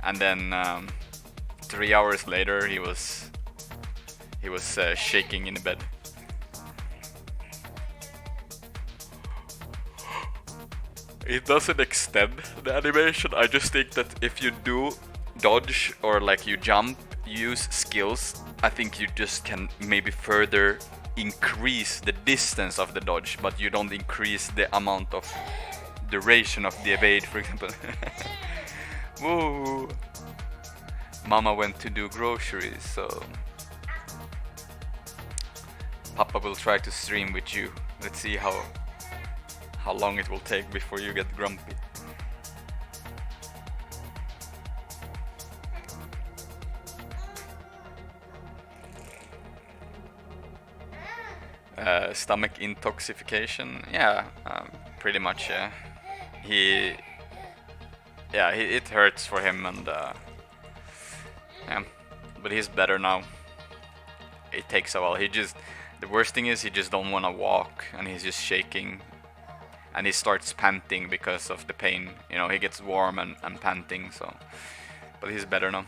Speaker 1: And then 3 hours later, he was shaking in the bed. It doesn't extend the animation. I just think that if you do dodge or like you jump, use skills, I think you just can maybe further increase the distance of the dodge, but you don't increase the amount of duration of the evade, for example. Woo! Mama went to do groceries, so Papa will try to stream with you. Let's see how long it will take before you get grumpy. Stomach intoxication, yeah, pretty much. Yeah, it hurts for him, and Yeah, but he's better now. It takes a while. The worst thing is he just don't want to walk, and he's just shaking, and he starts panting because of the pain. You know, he gets warm and panting. So, but he's better now.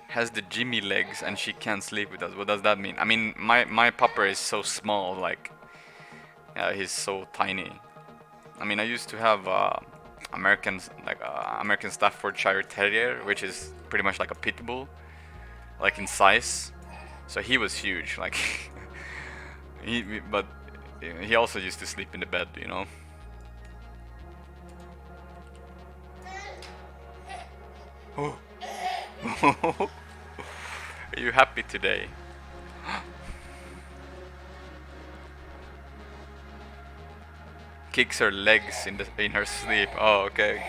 Speaker 1: Has the Jimmy legs and she can't sleep with us. What does that mean? I mean, my pupper is so small, like, he's so tiny. I mean, I used to have American Staffordshire Terrier, which is pretty much like a pit bull, like in size. So he was huge, like, but he also used to sleep in the bed, you know. Oh. Are you happy today? Kicks her legs in her sleep. Oh, okay.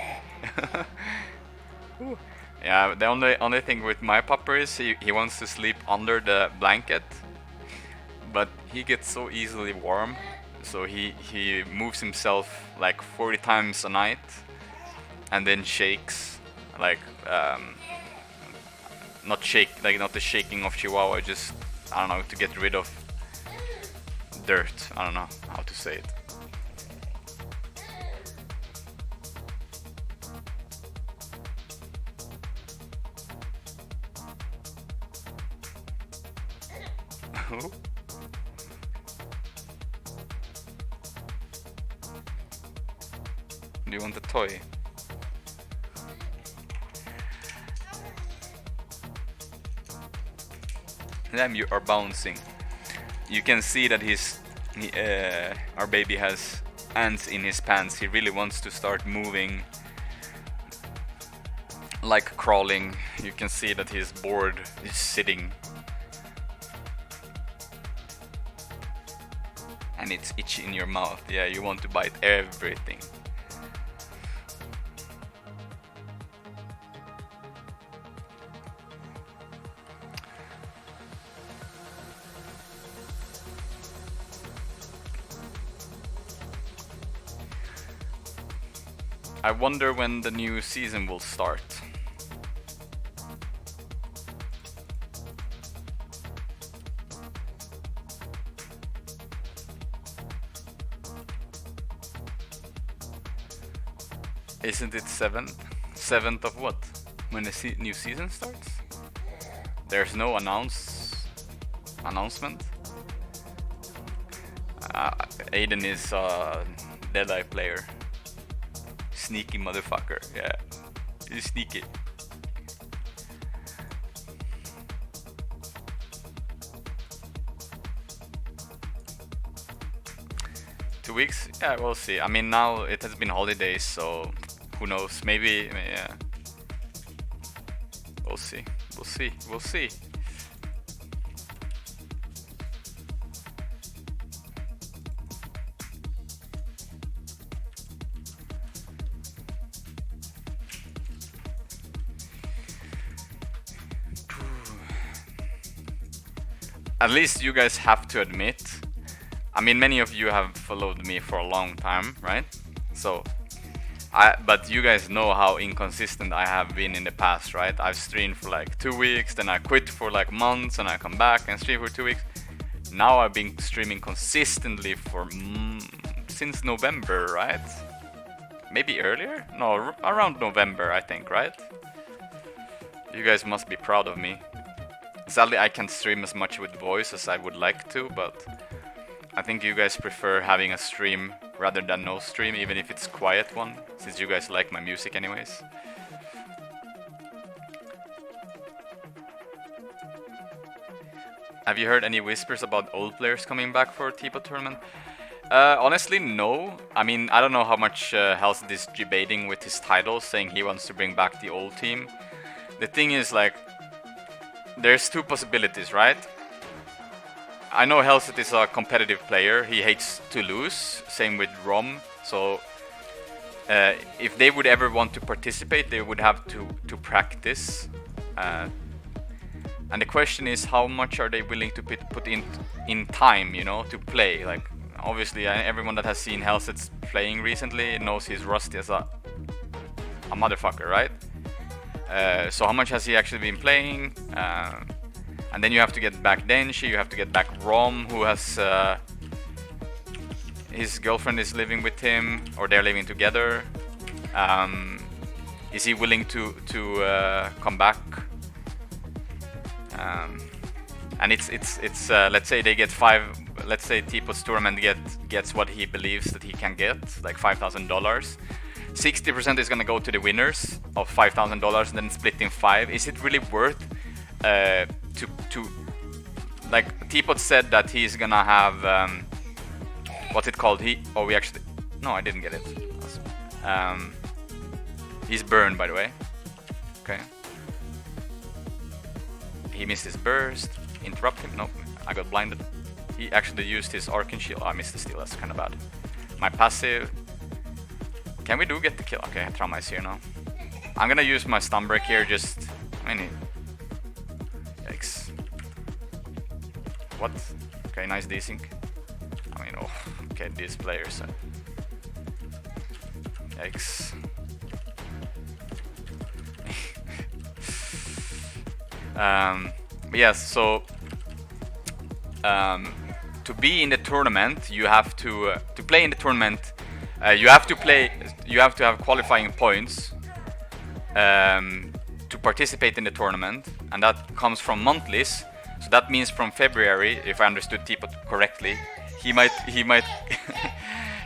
Speaker 1: Yeah, the only thing with my pupper is he wants to sleep under the blanket, but he gets so easily warm, so he moves himself like 40 times a night, and then shakes like not the shaking of Chihuahua, just I don't know, to get rid of dirt. I don't know how to say it. Do you want a toy? Damn, you are bouncing. You can see that our baby has ants in his pants. He really wants to start moving, like crawling. You can see that he's bored. He's sitting. And it's itchy in your mouth. Yeah, you want to bite everything. I wonder when the new season will start. Isn't it 7th? 7th of what? When the new season starts? There's no announcement. Aiden is a Deadeye player. Sneaky motherfucker, yeah. He's sneaky. Two weeks? Yeah, we'll see. I mean, now it has been holidays, so who knows? Maybe, yeah. We'll see. We'll see. We'll see. At least you guys have to admit, I mean, many of you have followed me for a long time, right? So, but you guys know how inconsistent I have been in the past, right? I've streamed for like 2 weeks, then I quit for like months, and I come back and stream for 2 weeks. Now I've been streaming consistently for since November, right? Maybe earlier? No, around November, I think, right? You guys must be proud of me. Sadly, I can't stream as much with voice as I would like to, but I think you guys prefer having a stream rather than no stream, even if it's a quiet one, since you guys like my music anyways. Have you heard any whispers about old players coming back for a TPO tournament? Honestly, no. I mean, I don't know how much Halcyon is debating with his title, saying he wants to bring back the old team. The thing is, like, there's two possibilities, right? I know Helset is a competitive player. He hates to lose. Same with Rom. So if they would ever want to participate, they would have to practice. And the question is, how much are they willing to put in time, you know, to play? Like, obviously, everyone that has seen Helset's playing recently knows he's rusty as a a motherfucker, right? So how much has he actually been playing? And then you have to get back Denshi, you have to get back Rom, who has his girlfriend is living with him, or they're living together. Is he willing to come back? And it's let's say they get 5. Let's say T-Pot's tournament gets what he believes that he can get, like $5,000. 60% is gonna go to the winners of $5,000, and then split in 5. Is it really worth to like T-Pot said that he's gonna have what's it called? We actually no, I didn't get it. He's burned, by the way. Okay. He missed his burst. Interrupt him. Nope. I got blinded. He actually used his Arcane Shield. Oh, I missed the steal. That's kind of bad. My passive. Can we get the kill? Okay, Trauma is here now. I'm gonna use my stun break here. Just. I mean. Yikes. What? Okay, nice desync. I mean, oh. Okay, these players. Yikes. Yes, so to be in the tournament, you have to play in the tournament. You have to have qualifying points to participate in the tournament, and that comes from monthlies. So that means from February, if I understood T-Pot correctly, he might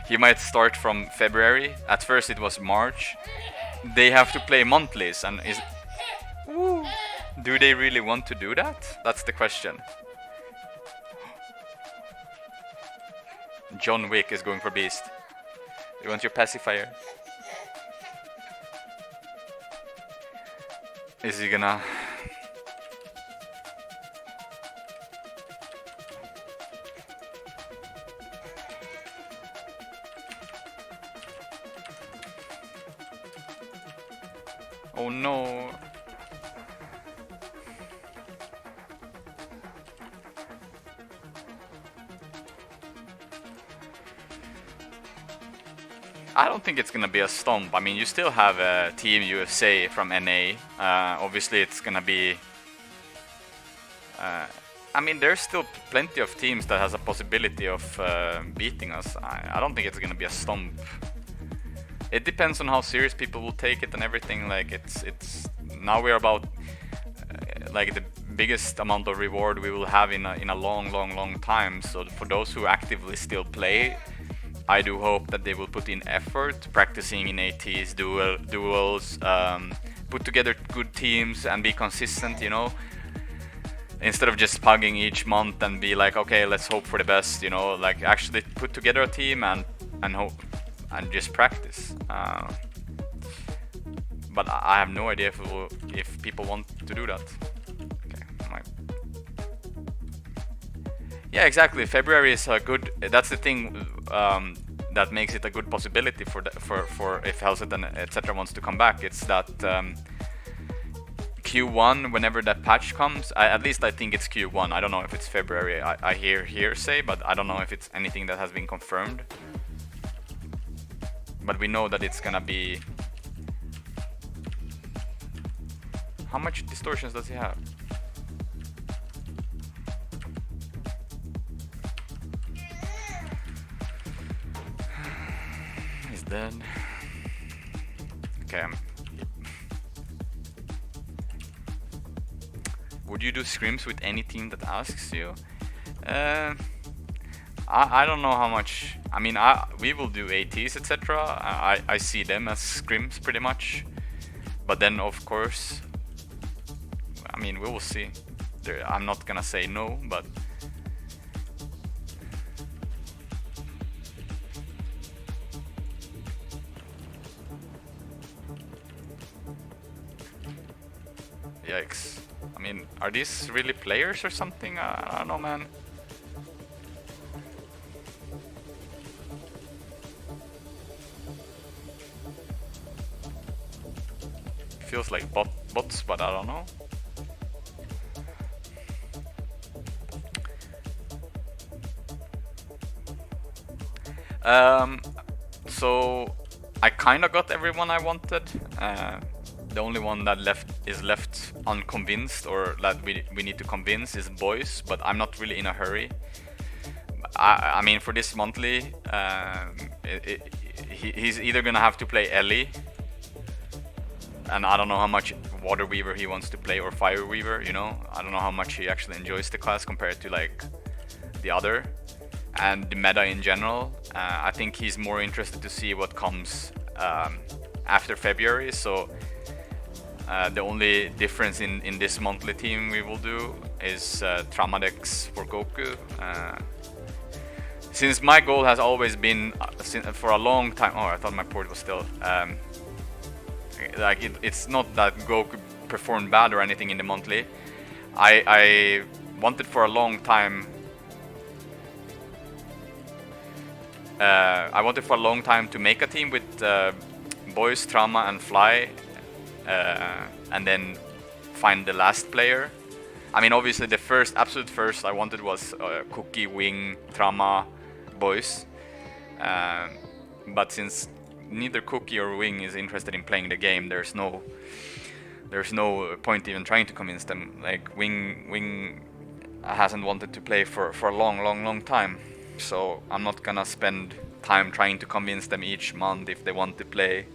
Speaker 1: he might start from February. At first it was March. They have to play monthlies, and do they really want to do that? That's the question. John Wick is going for Beast. You want your pacifier? Is he gonna... Oh no. I don't think it's gonna be a stomp. I mean, you still have Team USA from NA. Obviously, it's gonna be... I mean, there's still plenty of teams that has a possibility of beating us. I don't think it's gonna be a stomp. It depends on how serious people will take it and everything. Like, it's now we're about like the biggest amount of reward we will have in a long time. So for those who actively still play, I do hope that they will put in effort, practicing in ATs, duels, put together good teams and be consistent, you know, instead of just pugging each month and be like, okay, let's hope for the best, you know, like actually put together a team and hope and just practice. But I have no idea if people want to do that. Okay, yeah, exactly. February is a good. That's the thing that makes it a good possibility for if Helset and etc. wants to come back. It's that Q1, whenever that patch comes. At least I think it's Q1. I don't know if it's February. I hear hearsay, but I don't know if it's anything that has been confirmed. But we know that it's gonna be. How much distortions does he have? He's dead. Okay. Would you do scrims with any team that asks you? I don't know how much. I mean, we will do ATs, etc. I see them as scrims pretty much. But then, of course, I mean, we will see. I'm not gonna say no, but yikes. I mean, are these really players or something? I don't know, man. Feels like bots, but I don't know. So I kind of got everyone I wanted. The only one that is left unconvinced, or that we need to convince, is Boys, but I'm not really in a hurry. I mean, for this monthly, he's either gonna have to play Ellie, and I don't know how much Water Weaver he wants to play, or Fire Weaver, you know? I don't know how much he actually enjoys the class compared to like the other, and the meta in general. I think he's more interested to see what comes after February, so the only difference in this monthly team we will do is Trauma decks for Goku. Since my goal has always been, for a long time, oh, I thought my port was still, like it's not that Goku performed bad or anything in the monthly. I wanted for a long time, to make a team with Boys, Trauma and Fly, and then find the last player. I mean, obviously the absolute first I wanted was Cookie, Wing, Trauma, Boys, but since neither Cookie or Wing is interested in playing the game, there's no point even trying to convince them. Like Wing hasn't wanted to play for a long time, so I'm not gonna spend time trying to convince them each month if they want to play.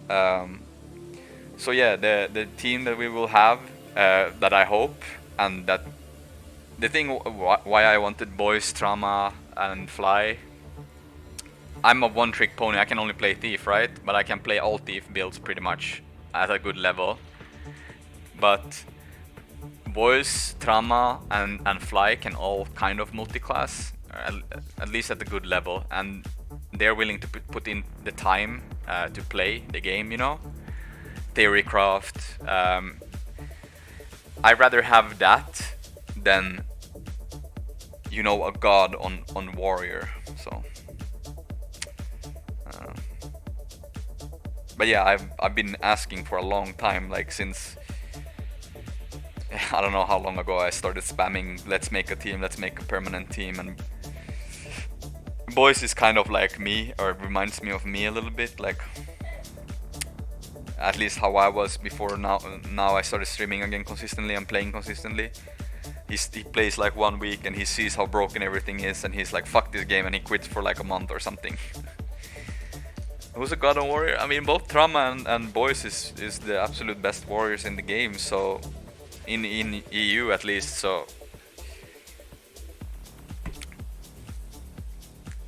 Speaker 1: So yeah, the team that we will have, that I hope, and that the thing why I wanted Boys, Trauma and Fly, I'm a one-trick pony. I can only play Thief, right? But I can play all Thief builds pretty much at a good level. But Boys, Trauma and Fly can all kind of multi-class, at least at a good level, and they're willing to put in the time to play the game, you know? Theorycraft. I'd rather have that than, you know, a god on Warrior. So, but yeah, I've been asking for a long time, like since I don't know how long ago I started spamming, let's make a team, let's make a permanent team, and Boys is kind of like me, or reminds me of me a little bit, like at least how I was before. Now I started streaming again consistently and playing consistently. He plays like 1 week and he sees how broken everything is, and he's like, fuck this game, and he quits for like a month or something. Who's a god on Warrior? I mean, both Trauma and Boys is the absolute best warriors in the game, so in EU at least, so.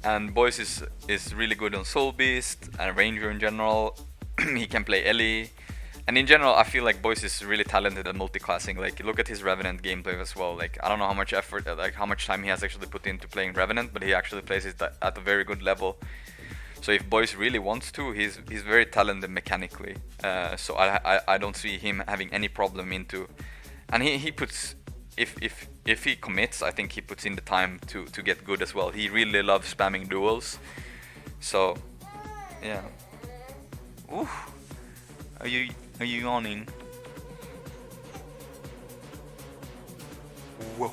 Speaker 1: And Boys is really good on Soul Beast and Ranger in general. He can play Ellie, and in general I feel like Boys is really talented at multi-classing. Like, look at his Revenant gameplay as well. Like, I don't know how much effort, like how much time he has actually put into playing Revenant, but he actually plays it at a very good level. So if Boys really wants to, he's very talented mechanically. So I don't see him having any problem into, and he puts, if he commits, I think he puts in the time to get good as well. He really loves spamming duels. So yeah. Ooh, are you yawning? Whoa.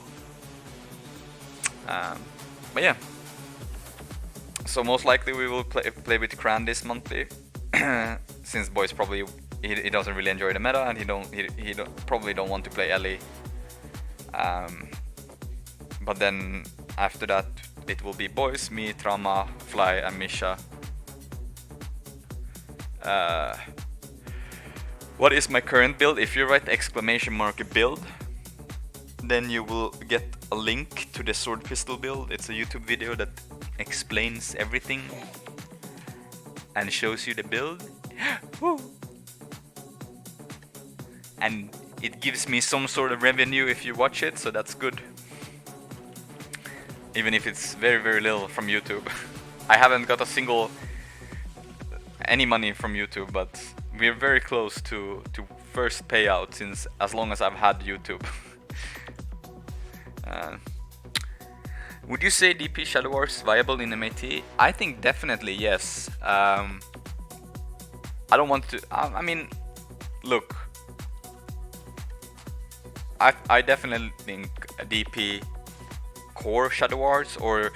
Speaker 1: But yeah. So most likely we will play with Kran this monthly, since Boys probably he doesn't really enjoy the meta, and he probably don't want to play Ellie. But then after that it will be Boys, me, Trauma, Fly, and Misha. What is my current build? If you write !build, then you will get a link to the sword pistol build. It's a YouTube video that explains everything and shows you the build. Woo! And it gives me some sort of revenue if you watch it, so that's good. Even if it's very little from YouTube. I haven't got any money from YouTube, but we're very close to first payout since as long as I've had YouTube. Would you say DP Shadow Wars is viable in MAT? I think definitely yes. I don't want to. I mean, look. I definitely think DP Core Shadow Wars or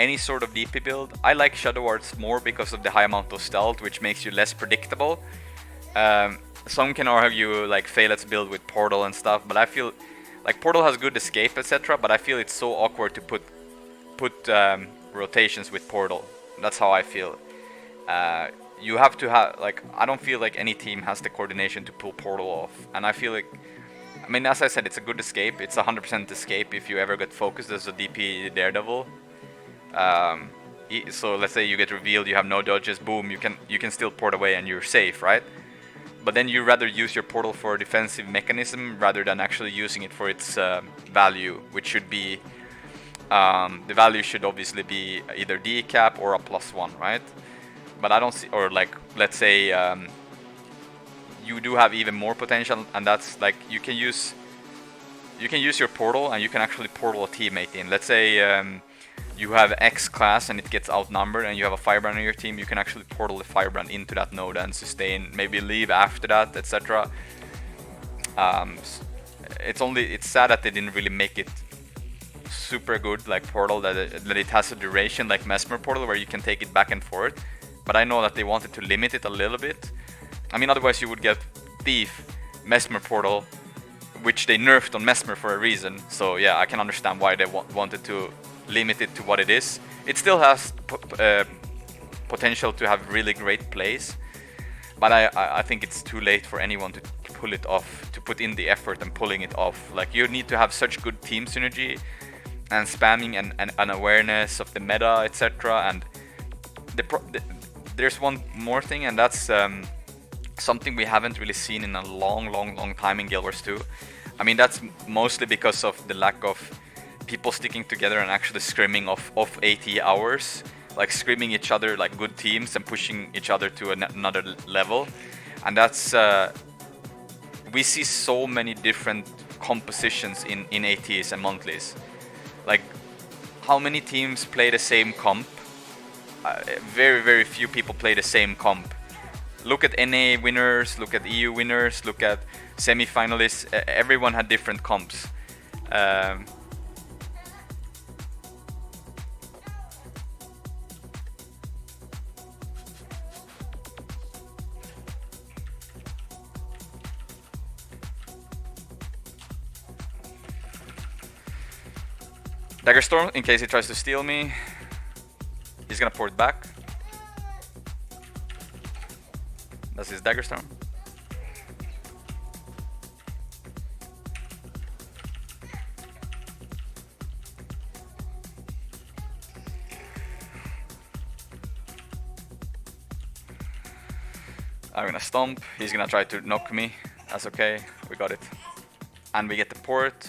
Speaker 1: any sort of DP build. I like Shadow Arts more because of the high amount of stealth, which makes you less predictable. Some can argue like Phalet's build with Portal and stuff, but I feel like Portal has good escape, etc. But I feel it's so awkward to put rotations with Portal. That's how I feel. You have to have, like, I don't feel like any team has the coordination to pull Portal off, and I feel like, I mean, as I said, it's a good escape. It's 100% escape if you ever get focused as a DP Daredevil. So let's say you get revealed, you have no dodges, boom, you can still port away and you're safe, right? But then you rather use your Portal for a defensive mechanism rather than actually using it for its value, which should be, the value should obviously be either decap or a +1, right? But I don't see, or like, let's say you do have even more potential, and that's like you can use your Portal and you can actually Portal a teammate in. Let's say you have X class and it gets outnumbered and you have a Firebrand on your team, you can actually Portal the Firebrand into that node and sustain, maybe leave after that, etc. It's sad that they didn't really make it super good like Portal, that it has a duration like Mesmer Portal where you can take it back and forth. But I know that they wanted to limit it a little bit. I mean, otherwise you would get Thief, Mesmer Portal, which they nerfed on Mesmer for a reason. So yeah, I can understand why they wanted to limit it to what it is. It still has potential to have really great plays, but I think it's too late for anyone to pull it off, to put in the effort and pulling it off. Like, you need to have such good team synergy and spamming and an awareness of the meta, etc. And there's one more thing, and that's something we haven't really seen in a long time in Guild Wars 2. I mean, that's mostly because of the lack of people sticking together and actually scrimming off AT hours, like scrimming each other like good teams and pushing each other to another level. And that's we see so many different compositions in ATs and monthlies. Like, how many teams play the same comp? Very few people play the same comp. Look at NA winners, look at EU winners, look at semi-finalists. Everyone had different comps. Dagger Storm, in case he tries to steal me. He's gonna port back. That's his Dagger Storm. I'm gonna stomp. He's gonna try to knock me. That's okay. We got it. And we get the port.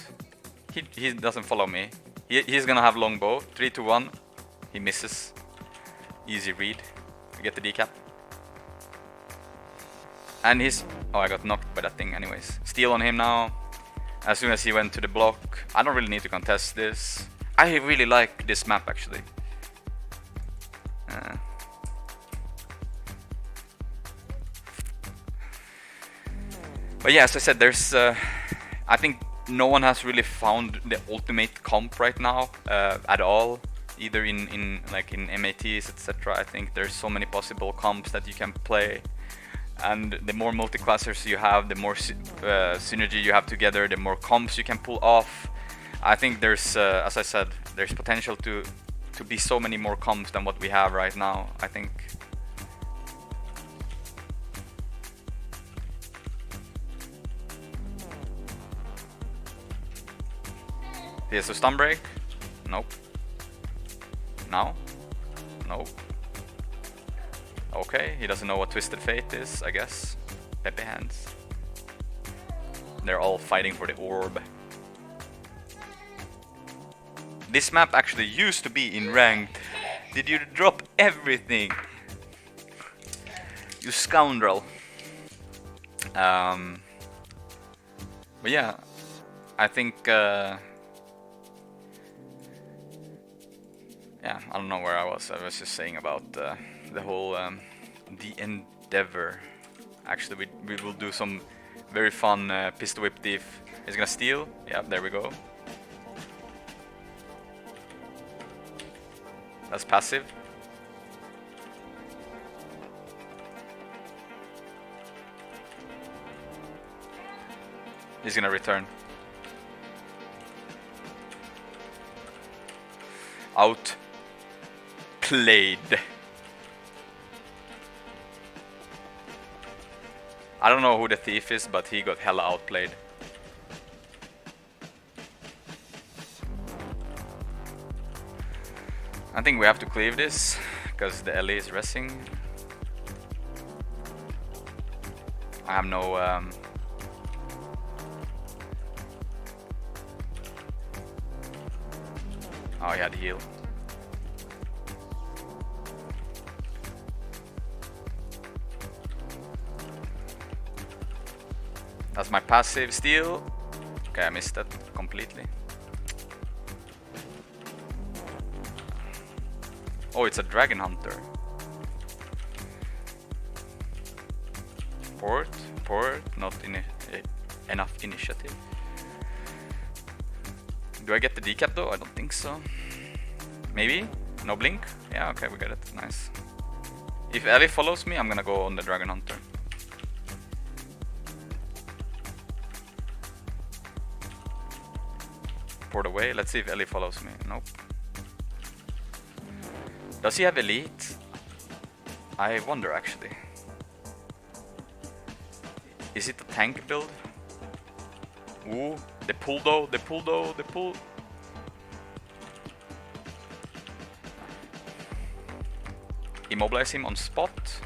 Speaker 1: He doesn't follow me. He's gonna have longbow. 3, 2, 1. He misses. Easy read. We get the decap. And he's... Oh, I got knocked by that thing anyways. Steal on him now. As soon as he went to the block. I don't really need to contest this. I really like this map actually. But yeah, as I said, there's... I think no one has really found the ultimate comp right now at all. Either in MATs, etc. I think there's so many possible comps that you can play. And the more multi-classers you have, the more synergy you have together, the more comps you can pull off. I think there's, as I said, there's potential to be so many more comps than what we have right now, I think. He has a stun break? Nope. Now? Nope. Okay, he doesn't know what Twisted Fate is, I guess. Pepe hands. They're all fighting for the orb. This map actually used to be in ranked. Did you drop everything? You scoundrel. But yeah, I think... yeah, I don't know where I was just saying about the whole the endeavor. Actually, we will do some very fun pistol whip thief. He's gonna steal. Yeah, there we go. That's passive. He's gonna return. Outplayed. I don't know who the thief is, but he got hella outplayed. I think we have to cleave this, because the Ellie is resting. I have no... Oh, he had heal. That's my passive steal. Okay, I missed that completely. Oh, it's a dragon hunter. Port, not enough initiative. Do I get the decap though? I don't think so. Maybe? No blink? Yeah, okay, we got it. Nice. If Ellie follows me, I'm gonna go on the dragon hunter. Port away. Let's see if Ellie follows me. Nope. Does he have elite? I wonder actually. Is it a tank build? Ooh, the pull though, the pull. Immobilize him on spot.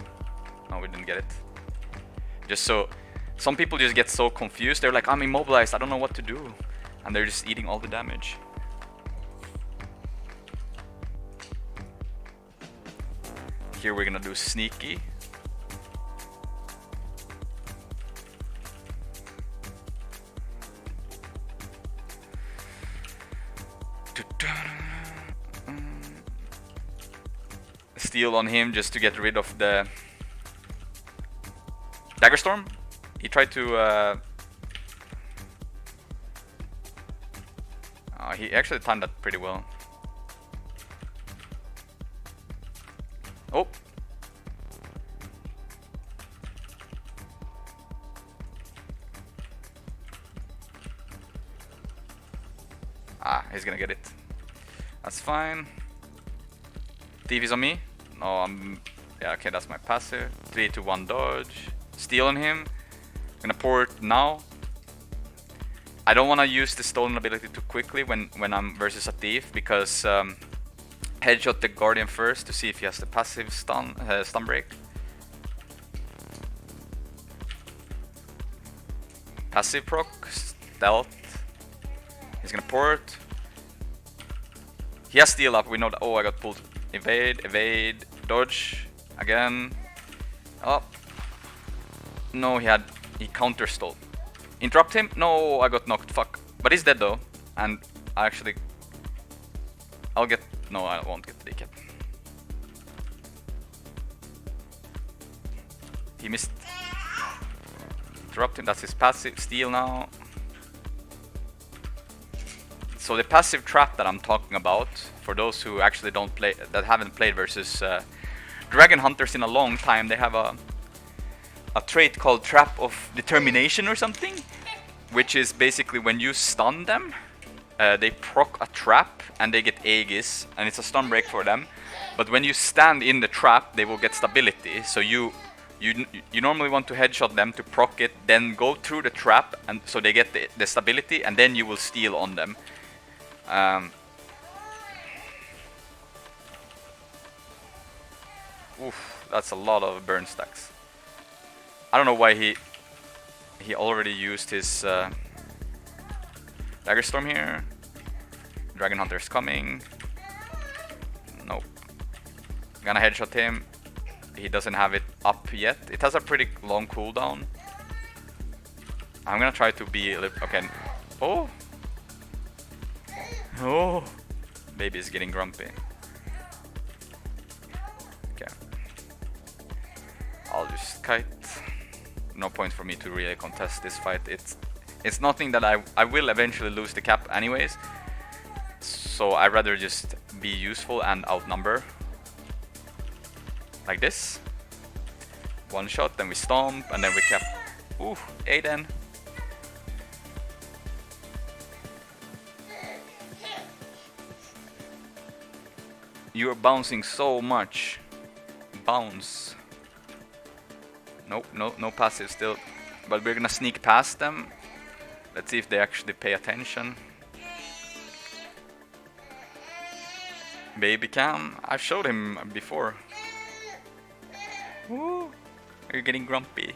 Speaker 1: No, we didn't get it. Just so, some people just get so confused. They're like, I'm immobilized, I don't know what to do. And they're just eating all the damage. Here we're gonna do sneaky. Steal on him just to get rid of the Dagger Storm. He tried to he actually timed that pretty well. Oh. He's gonna get it. That's fine. Thief is on me. No, yeah, okay, that's my passive. 3, 2, 1 dodge. Steal on him. Gonna port now. I don't want to use the stolen ability too quickly when I'm versus a thief, because headshot the guardian first to see if he has the passive stun break. Passive proc, stealth. He's gonna port. He has steal up. We know that. Oh, I got pulled. Evade, dodge again. Oh no, he counter stole. Interrupt him? No, I got knocked. Fuck. But he's dead though, and I'll get. No, I won't get the decap. He missed. Interrupt him. That's his passive. Steal now. So the passive trap that I'm talking about, for those who actually haven't played versus Dragon Hunters in a long time, they have a trait called Trap of Determination or something, which is basically when you stun them, they proc a trap and they get Aegis, and it's a stun break for them. But when you stand in the trap, they will get stability. So you normally want to headshot them to proc it, then go through the trap, and so they get the stability, and then you will steal on them. Oof, that's a lot of burn stacks. I don't know why he already used his Dagger Storm here. Dragon Hunter's coming. Nope. Gonna headshot him. He doesn't have it up yet. It has a pretty long cooldown. I'm gonna try to be a little... Okay. Oh! Oh! Baby is getting grumpy. Okay. I'll just kite. No point for me to really contest this fight. It's nothing that I will eventually lose the cap anyways. So I'd rather just be useful and outnumber. Like this. One shot, then we stomp, and then we cap. Ooh, Aiden. You're bouncing so much. Bounce. Nope, no passive still. But we're gonna sneak past them. Let's see if they actually pay attention. Baby Cam, I've showed him before. Woo! You're getting grumpy.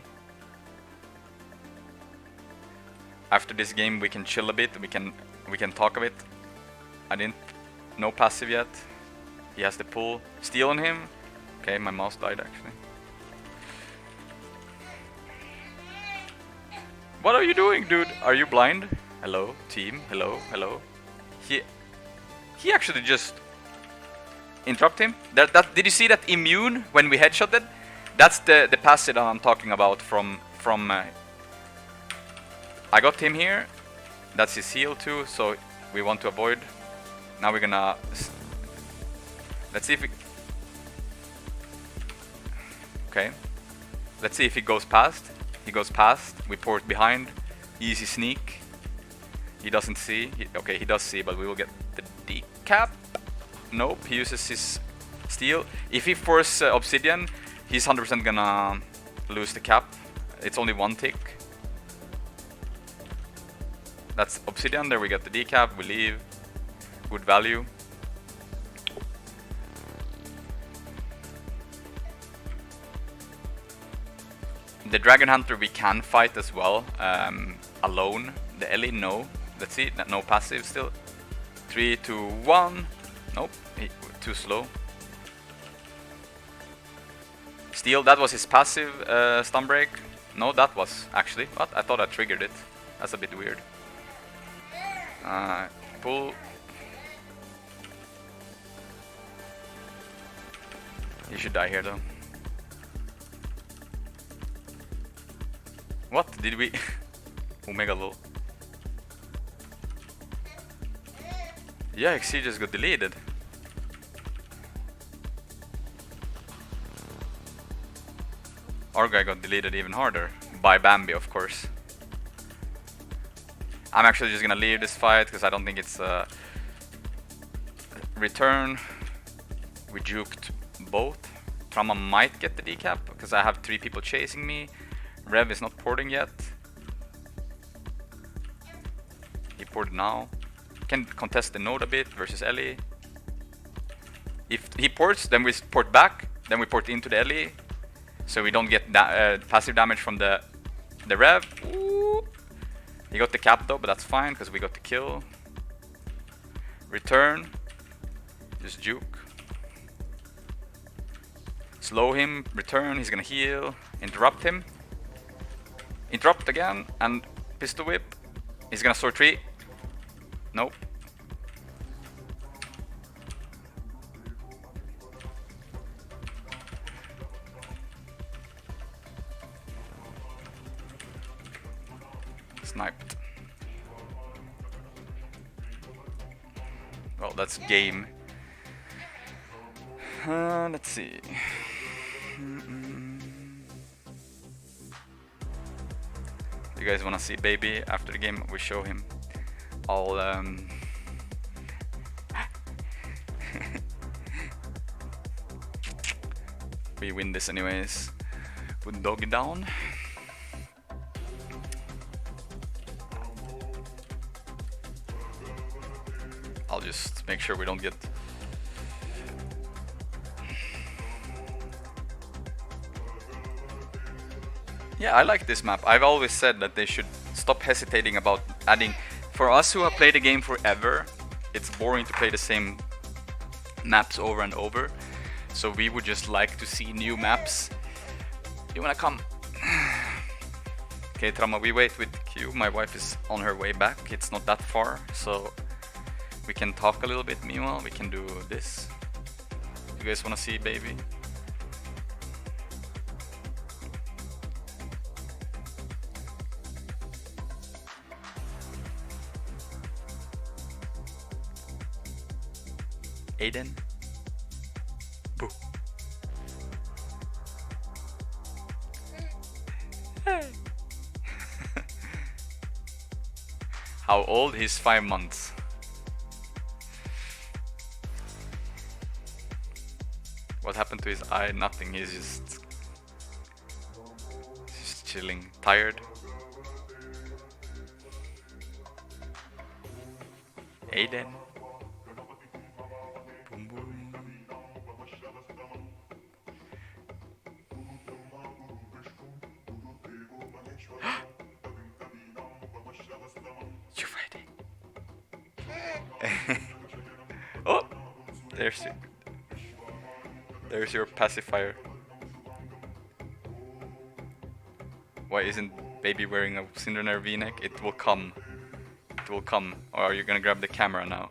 Speaker 1: After this game we can chill a bit, we can talk a bit. I didn't no passive yet. He has the pull. Steal on him. Okay, my mouse died actually. What are you doing, dude? Are you blind? Hello, team. Hello, hello. He actually just interrupt him. Did you see that immune when we headshotted? That's the passive I'm talking about from I got him here. That's his heal too, so we want to avoid. Now we're gonna let's see if we okay. Let's see if he goes past. He goes past. We port behind. Easy sneak. He doesn't see. Okay, he does see, but we will get the decap. Nope, he uses his steal. If he forces obsidian, he's 100% gonna lose the cap. It's only one tick. That's obsidian. There we get the decap. We leave. Good value. The Dragon Hunter we can fight as well, alone. The Ellie, no. Let's see, no passive still. 3, 2, 1. Nope, too slow. Steal, that was his passive stun break. No, that was actually. What? I thought I triggered it. That's a bit weird. Pull. He should die here though. What did we? Omega low. Yeah, XC just got deleted. Our guy got deleted even harder. By Bambi, of course. I'm actually just gonna leave this fight because I don't think it's a return. We juked both. Trauma might get the decap because I have 3 people chasing me. Rev is not porting yet. He ported now. Can contest the node a bit versus Ellie. If he ports, then we port back. Then we port into the Ellie. So we don't get passive damage from the Rev. Ooh. He got the cap though, but that's fine because we got the kill. Return. Just juke. Slow him. Return. He's gonna heal. Interrupt him. Interrupt again and pistol whip. He's gonna sword tree. Nope. Sniped. Well, that's game. Let's see. You guys wanna see baby after the game? We show him. I'll we win this anyways. Put doggy down. I'll just make sure we don't get Yeah, I like this map. I've always said that they should stop hesitating about adding. For us who have played the game forever, it's boring to play the same maps over and over. So we would just like to see new maps. You wanna come? Okay, Trama, we wait with Q. My wife is on her way back. It's not that far, so we can talk a little bit. Meanwhile, we can do this. You guys wanna see baby? Aiden. Boo. How old? He's 5 months. What happened to his eye? Nothing. He's just chilling. Tired. Aiden. Boom, boom. You ready? Oh, there's your pacifier. Why isn't baby wearing a Cinderella V-neck? It will come. It will come. Or are you gonna grab the camera now?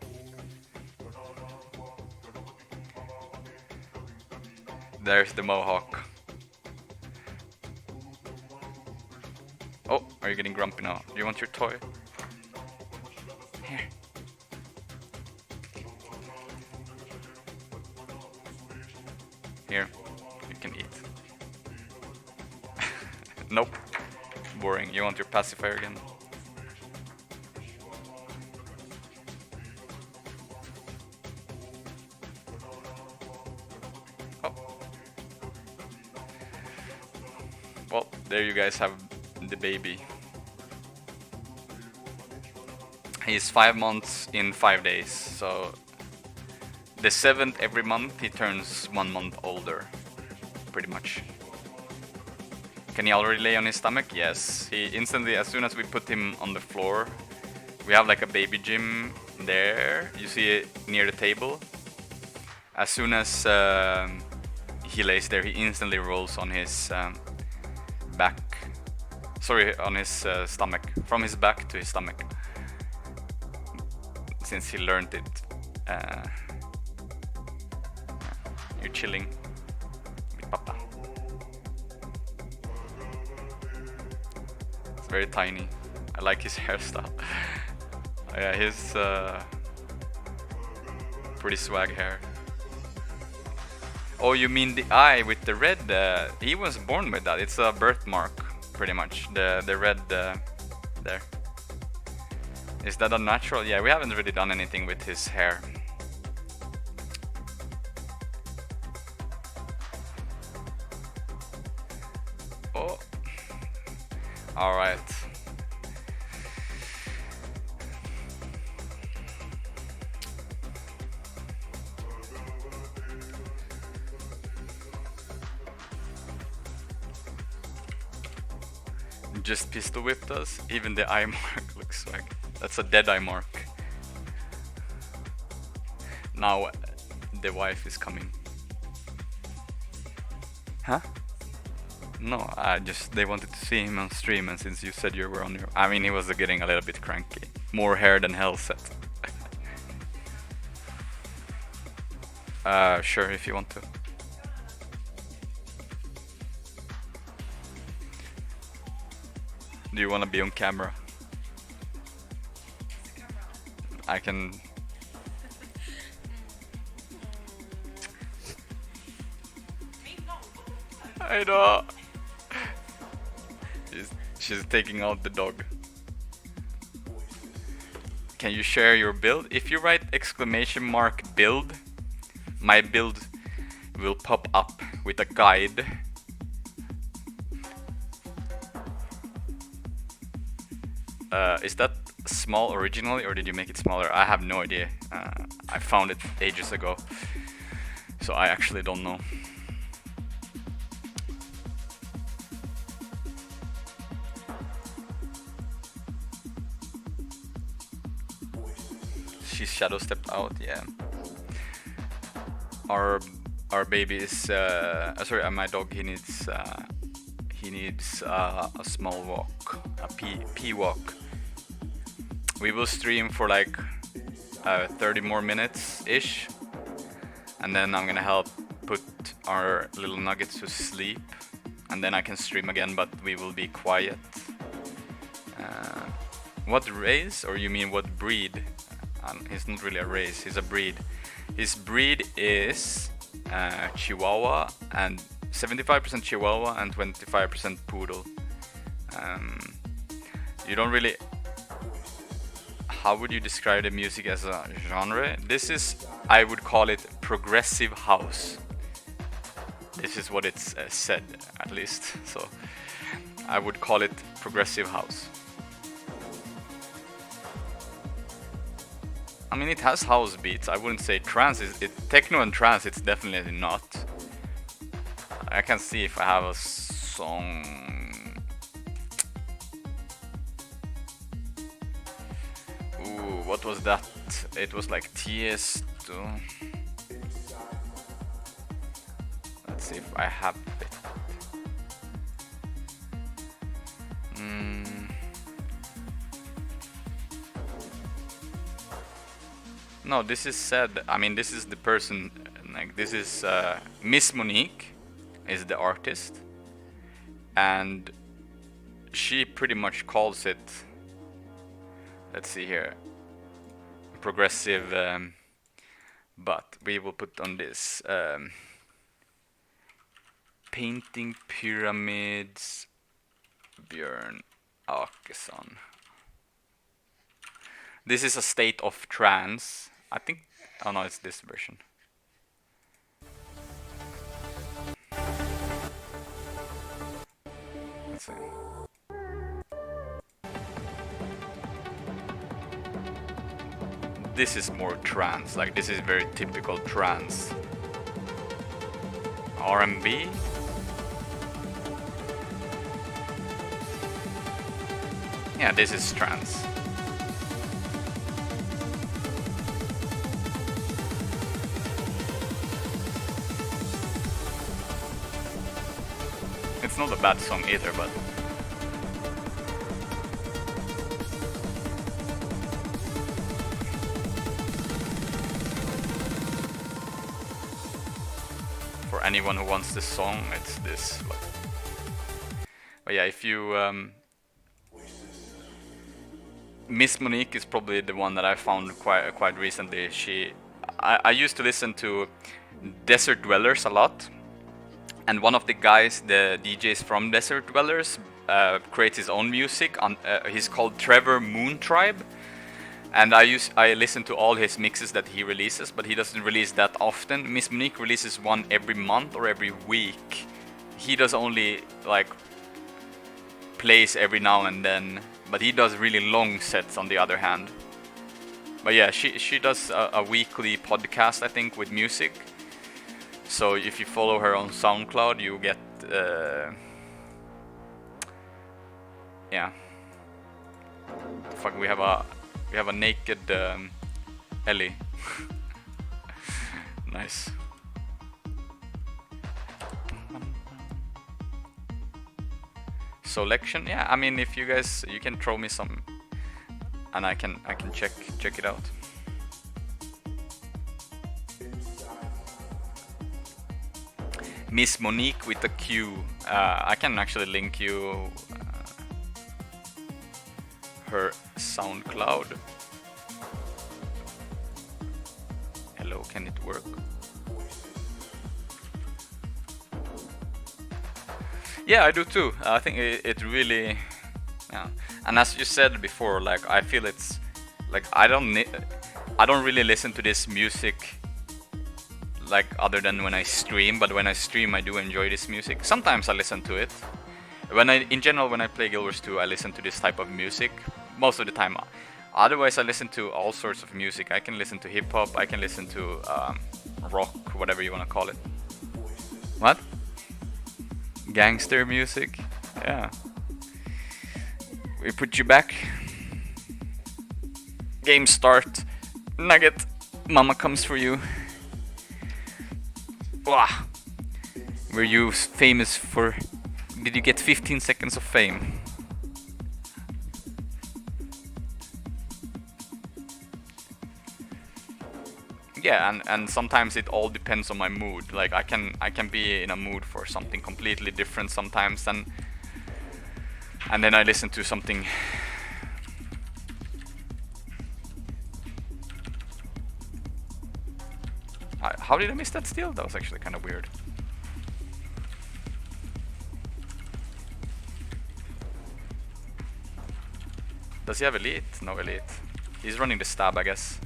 Speaker 1: There's the mohawk. Oh, are you getting grumpy now? Do you want your toy? Here. Here, you can eat. Nope. Boring. You want your pacifier again? Oh. Well, there you guys have the baby. He's 5 months in 5 days, so the 7th every month he turns 1 month older, pretty much. Can he already lay on his stomach? Yes. He instantly, as soon as we put him on the floor, we have like a baby gym there. You see it near the table. As soon as he lays there, he instantly rolls on his back. Sorry, on his stomach. From his back to his stomach. Since he learned it. You're chilling with Papa. It's very tiny. I like his hairstyle. Yeah, he's pretty swag hair. Oh, you mean the eye with the red? He was born with that. It's a birthmark, pretty much. The red there. Is that unnatural? Yeah, we haven't really done anything with his hair. Oh. Alright. Just pistol whipped us. Even the eye mark looks swag. That's a dead eye mark. Now the wife is coming. Huh? No, they wanted to see him on stream, and since you said you were on your... I mean, he was getting a little bit cranky. More hair than hell set. Sure, if you want to. Do you want to be on camera? I can... I know. She's taking out the dog. Can you share your build? If you write !build, my build will pop up with a guide. Is that small originally, or did you make it smaller? I have no idea. I found it ages ago, so I actually don't know. She shadow stepped out, yeah. Our baby is sorry, my dog. He needs a small walk, a pee walk. We will stream for like 30 more minutes ish, and then I'm gonna help put our little nuggets to sleep, and then I can stream again, but we will be quiet. What race, or you mean what breed? He's not really a race, he's a breed. his breed is Chihuahua, and 75% Chihuahua and 25% Poodle. You don't really... How would you describe the music as a genre? This is, I would call it progressive house. This is what it's said, at least. So I would call it progressive house. I mean, it has house beats. I wouldn't say trance. Techno and trance, it's definitely not. I can see if I have a song. Ooh, what was that? It was like Tiesto. Let's see if I have it. No, this is said. I mean, this is the person. Like, this is Miss Monique, is the artist, and she pretty much calls it. Let's see here. Progressive, but we will put on this. Painting Pyramids, Björn Åkesson. This is a state of trance. I think. Oh no, it's this version. Let's see. This is more trance. Like, this is very typical trance. R&B. Yeah, this is trance. It's not a bad song either, but for anyone who wants this song, it's this. But yeah, if you Miss Monique is probably the one that I found quite recently. I used to listen to Desert Dwellers a lot, and one of the guys, the DJs from Desert Dwellers, creates his own music. He's called Trevor Moontribe, and I listen to all his mixes that he releases, but he doesn't release that often. Miss Monique releases one every month or every week. He does only like plays every now and then, but he does really long sets on the other hand. But yeah, she does a weekly podcast, I think, with music. So if you follow her on SoundCloud, you get yeah. Fuck, we have a naked Ellie. Nice. Selection, yeah. I mean, if you guys, you can throw me some, and I can check it out. Miss Monique with a Q. I can actually link you her SoundCloud. Hello, can it work? Yeah, I do too. I think it really, yeah. And as you said before, like, I feel it's like I don't really listen to this music like other than when I stream, but when I stream I do enjoy this music. Sometimes I listen to it. In general when I play Guild Wars 2, I listen to this type of music most of the time. Otherwise I listen to all sorts of music. I can listen to hip hop, I can listen to rock, whatever you want to call it. What? Gangster music? Yeah. We put you back. Game start. Nugget. Mama comes for you. Wah. Were you famous for... Did you get 15 seconds of fame? Yeah, and sometimes it all depends on my mood. Like I can be in a mood for something completely different sometimes, and then I listen to something. How did I miss that steal? That was actually kind of weird. Does he have elite? No elite. He's running the stab, I guess.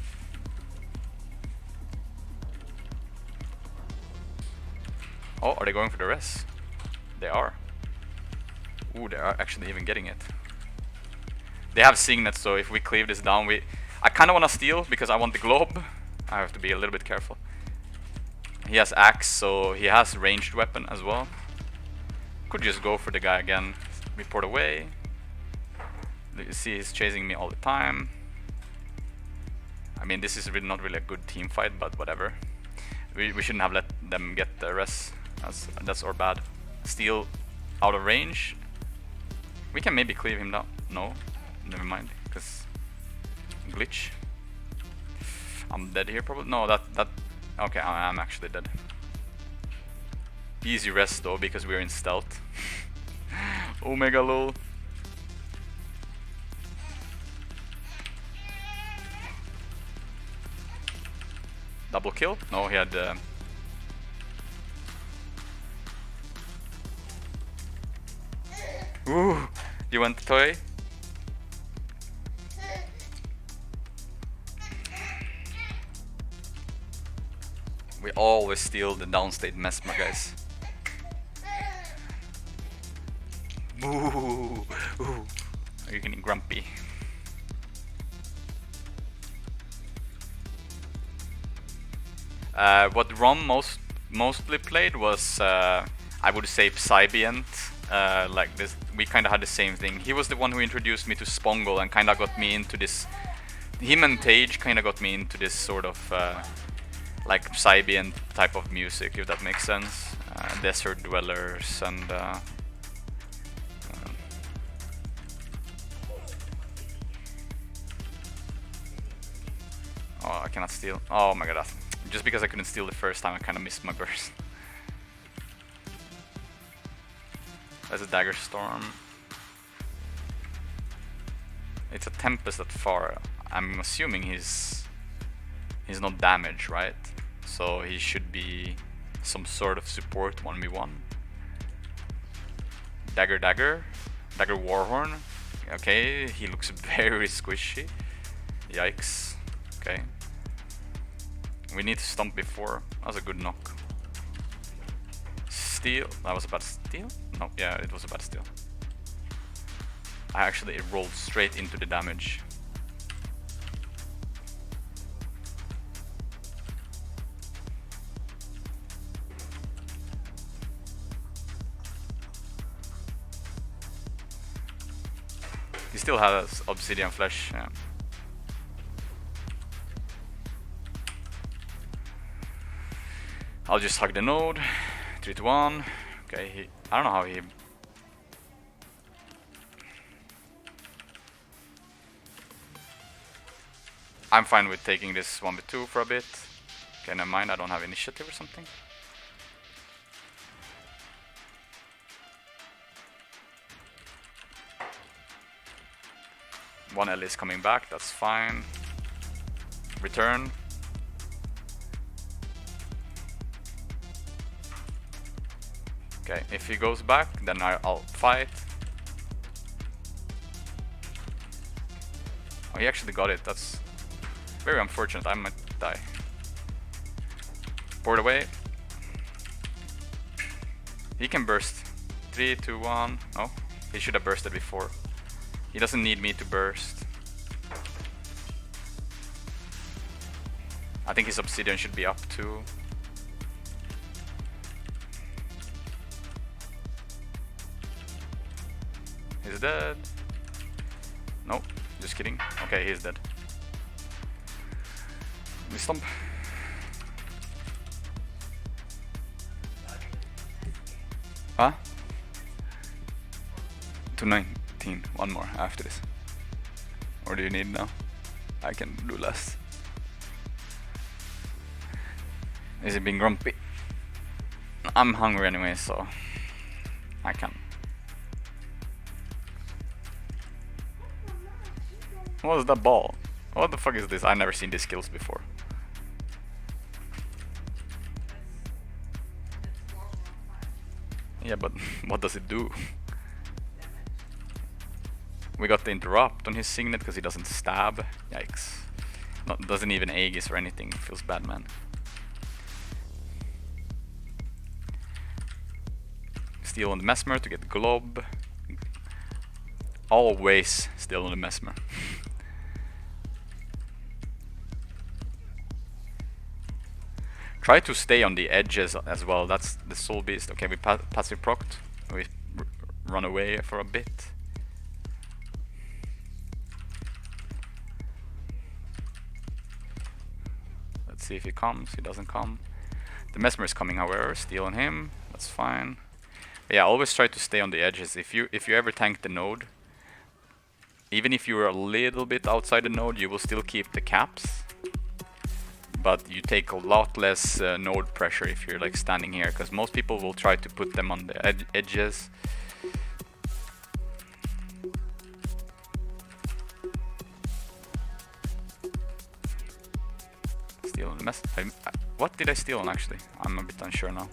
Speaker 1: Oh, are they going for the res? They are. Ooh, they are actually even getting it. They have signets, so if we cleave this down, I kind of want to steal because I want the globe. I have to be a little bit careful. He has axe, so he has ranged weapon as well. Could just go for the guy again. Report away. You see, he's chasing me all the time. I mean, this is really not really a good team fight, but whatever. We shouldn't have let them get the res. That's our bad. Steal out of range. We can maybe cleave him down. No, never mind, because glitch. I'm dead here probably. No, that okay, I'm actually dead. Easy rest though, because we're in stealth. Omega lol. Double kill? No, he had Ooh, you want the toy? We always steal the downstate mesmer, guys. Ooh, ooh. Are you getting grumpy? What Rom mostly played was, I would say, Psybient. Like this, we kind of had the same thing. He was the one who introduced me to Spongle and kind of got me into this. Him and Tage kind of got me into this sort of like Psybient type of music, if that makes sense. Desert Dwellers and oh, I cannot steal. Oh my god, just because I couldn't steal the first time, I kind of missed my burst. There's a Dagger Storm. It's a Tempest at far. I'm assuming he's not damaged, right? So he should be some sort of support 1v1. Dagger Warhorn. Okay, he looks very squishy. Yikes. Okay. We need to stomp before. That was a good knock. Steal. That was a bad steal? No, yeah, it was a bad steal. It rolled straight into the damage. He still has obsidian flesh, yeah. I'll just hug the node. 3 to 1. Okay, I don't know how he. I'm fine with taking this 1v2 for a bit. Okay, never mind, I don't have initiative or something. One L is coming back, that's fine. Return. Okay, if he goes back, then I'll fight. Oh, he actually got it. That's very unfortunate. I might die. Board away. He can burst. 3, 2, 1. Oh, he should have bursted before. He doesn't need me to burst. I think his obsidian should be up too. He's dead. Nope, just kidding. Okay, he's dead. We stomp. Huh? 219. One more after this. Or do you need now? I can do less. Is he being grumpy? I'm hungry anyway, so I can. What was that ball? What the fuck is this? I've never seen these skills before. Yeah, but what does it do? We got the interrupt on his signet because he doesn't stab. Yikes. Doesn't even Aegis or anything. Feels bad, man. Steal on the Mesmer to get the Glob. Always steal on the Mesmer. Try to stay on the edges as well. That's the Soul Beast. Okay, we passive procced. We run away for a bit. Let's see if he comes. He doesn't come. The Mesmer is coming, however. Steal on him. That's fine. But yeah, always try to stay on the edges. If you ever tank the node, even if you're a little bit outside the node, you will still keep the caps. But you take a lot less node pressure if you're like standing here, because most people will try to put them on the edges. Steal on the mess. What did I steal on actually? I'm a bit unsure now.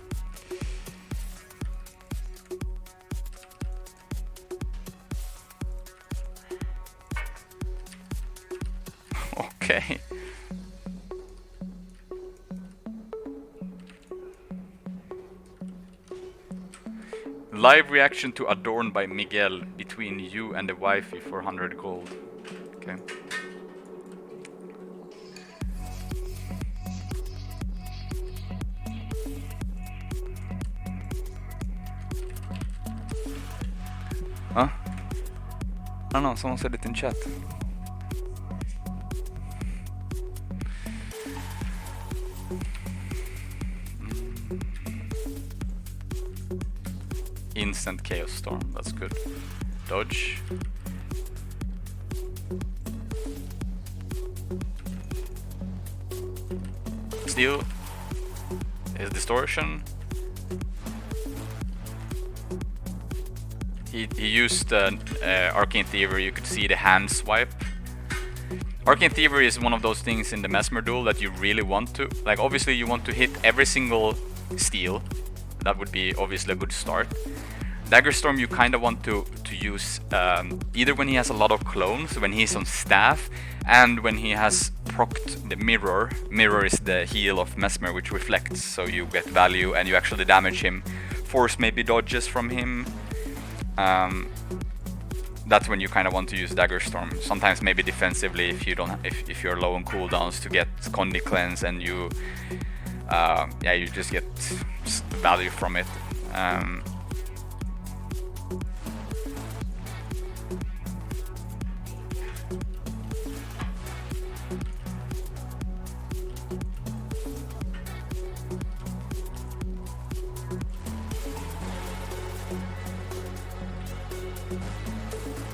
Speaker 1: Okay. Live reaction to Adorn by Miguel between you and the wifey for 100 gold. Okay. Huh? I don't know, someone said it in chat. Instant Chaos Storm, that's good. Dodge. Steal. Is Distortion. He used Arcane Thievery. You could see the hand swipe. Arcane Thievery is one of those things in the Mesmer duel that you really want to. Like, obviously you want to hit every single steal. That would be obviously a good start. Dagger Storm you kind of want to use either when he has a lot of clones, when he's on staff, and when he has procced the mirror. Mirror is the heal of Mesmer, which reflects, so you get value and you actually damage him. Force maybe dodges from him. That's when you kind of want to use Dagger Storm. Sometimes maybe defensively if you don't, if you're low on cooldowns to get Condi Cleanse and you, yeah, you just get value from it.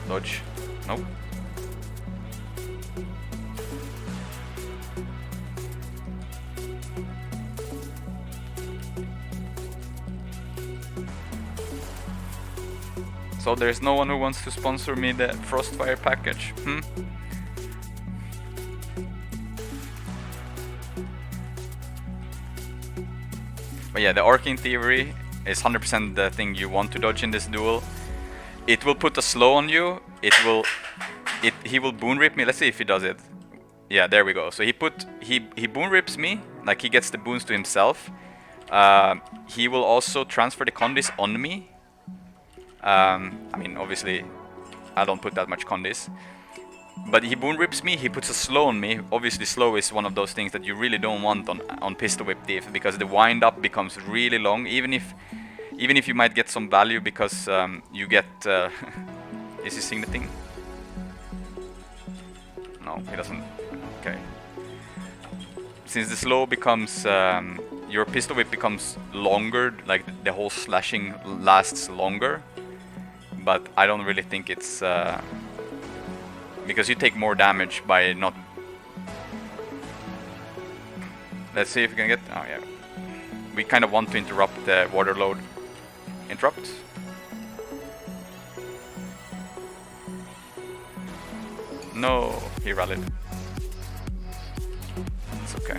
Speaker 1: Dodge. Nope. So there's no one who wants to sponsor me the Frostfire package. But yeah, the Arcane Thievery is 100% the thing you want to dodge in this duel. It will put a slow on you. He will boon rip me. Let's see if he does it. Yeah, there we go. So he boon rips me, like he gets the boons to himself. He will also transfer the condis on me. I mean, obviously, I don't put that much condis. But he boon rips me, he puts a slow on me. Obviously, slow is one of those things that you really don't want on Pistol Whip Thief, because the wind up becomes really long, even if you might get some value because you get... is he signeting? No, he doesn't. Okay. Since the slow becomes... your Pistol Whip becomes longer, like the whole slashing lasts longer. But I don't really think it's... because you take more damage by not... Let's see if we can get... Oh yeah. We kind of want to interrupt the water load. Interrupt. No, he rallied. It's okay.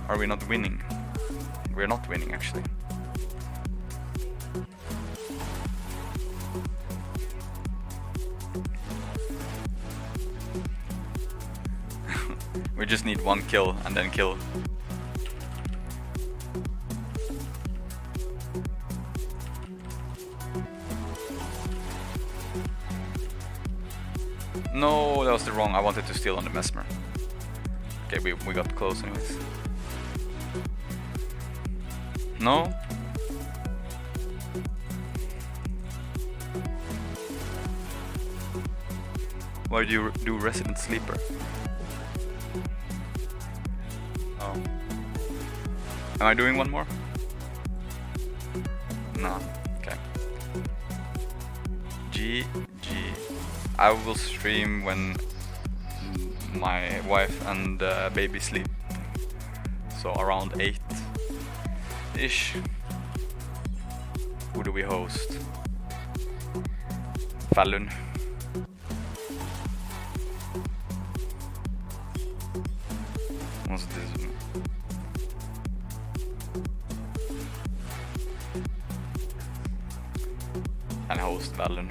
Speaker 1: Are we not winning? We're not winning actually. We just need one kill and then kill. No, that was the wrong. I wanted to steal on the Mesmer. Okay, we got close anyways. No? Why do you do Resident Sleeper? Oh. Am I doing one more? No. Okay. GG. I will stream when my wife and baby sleep. So around 8-ish. Who do we host? Fallon. What's this? And host Fallon.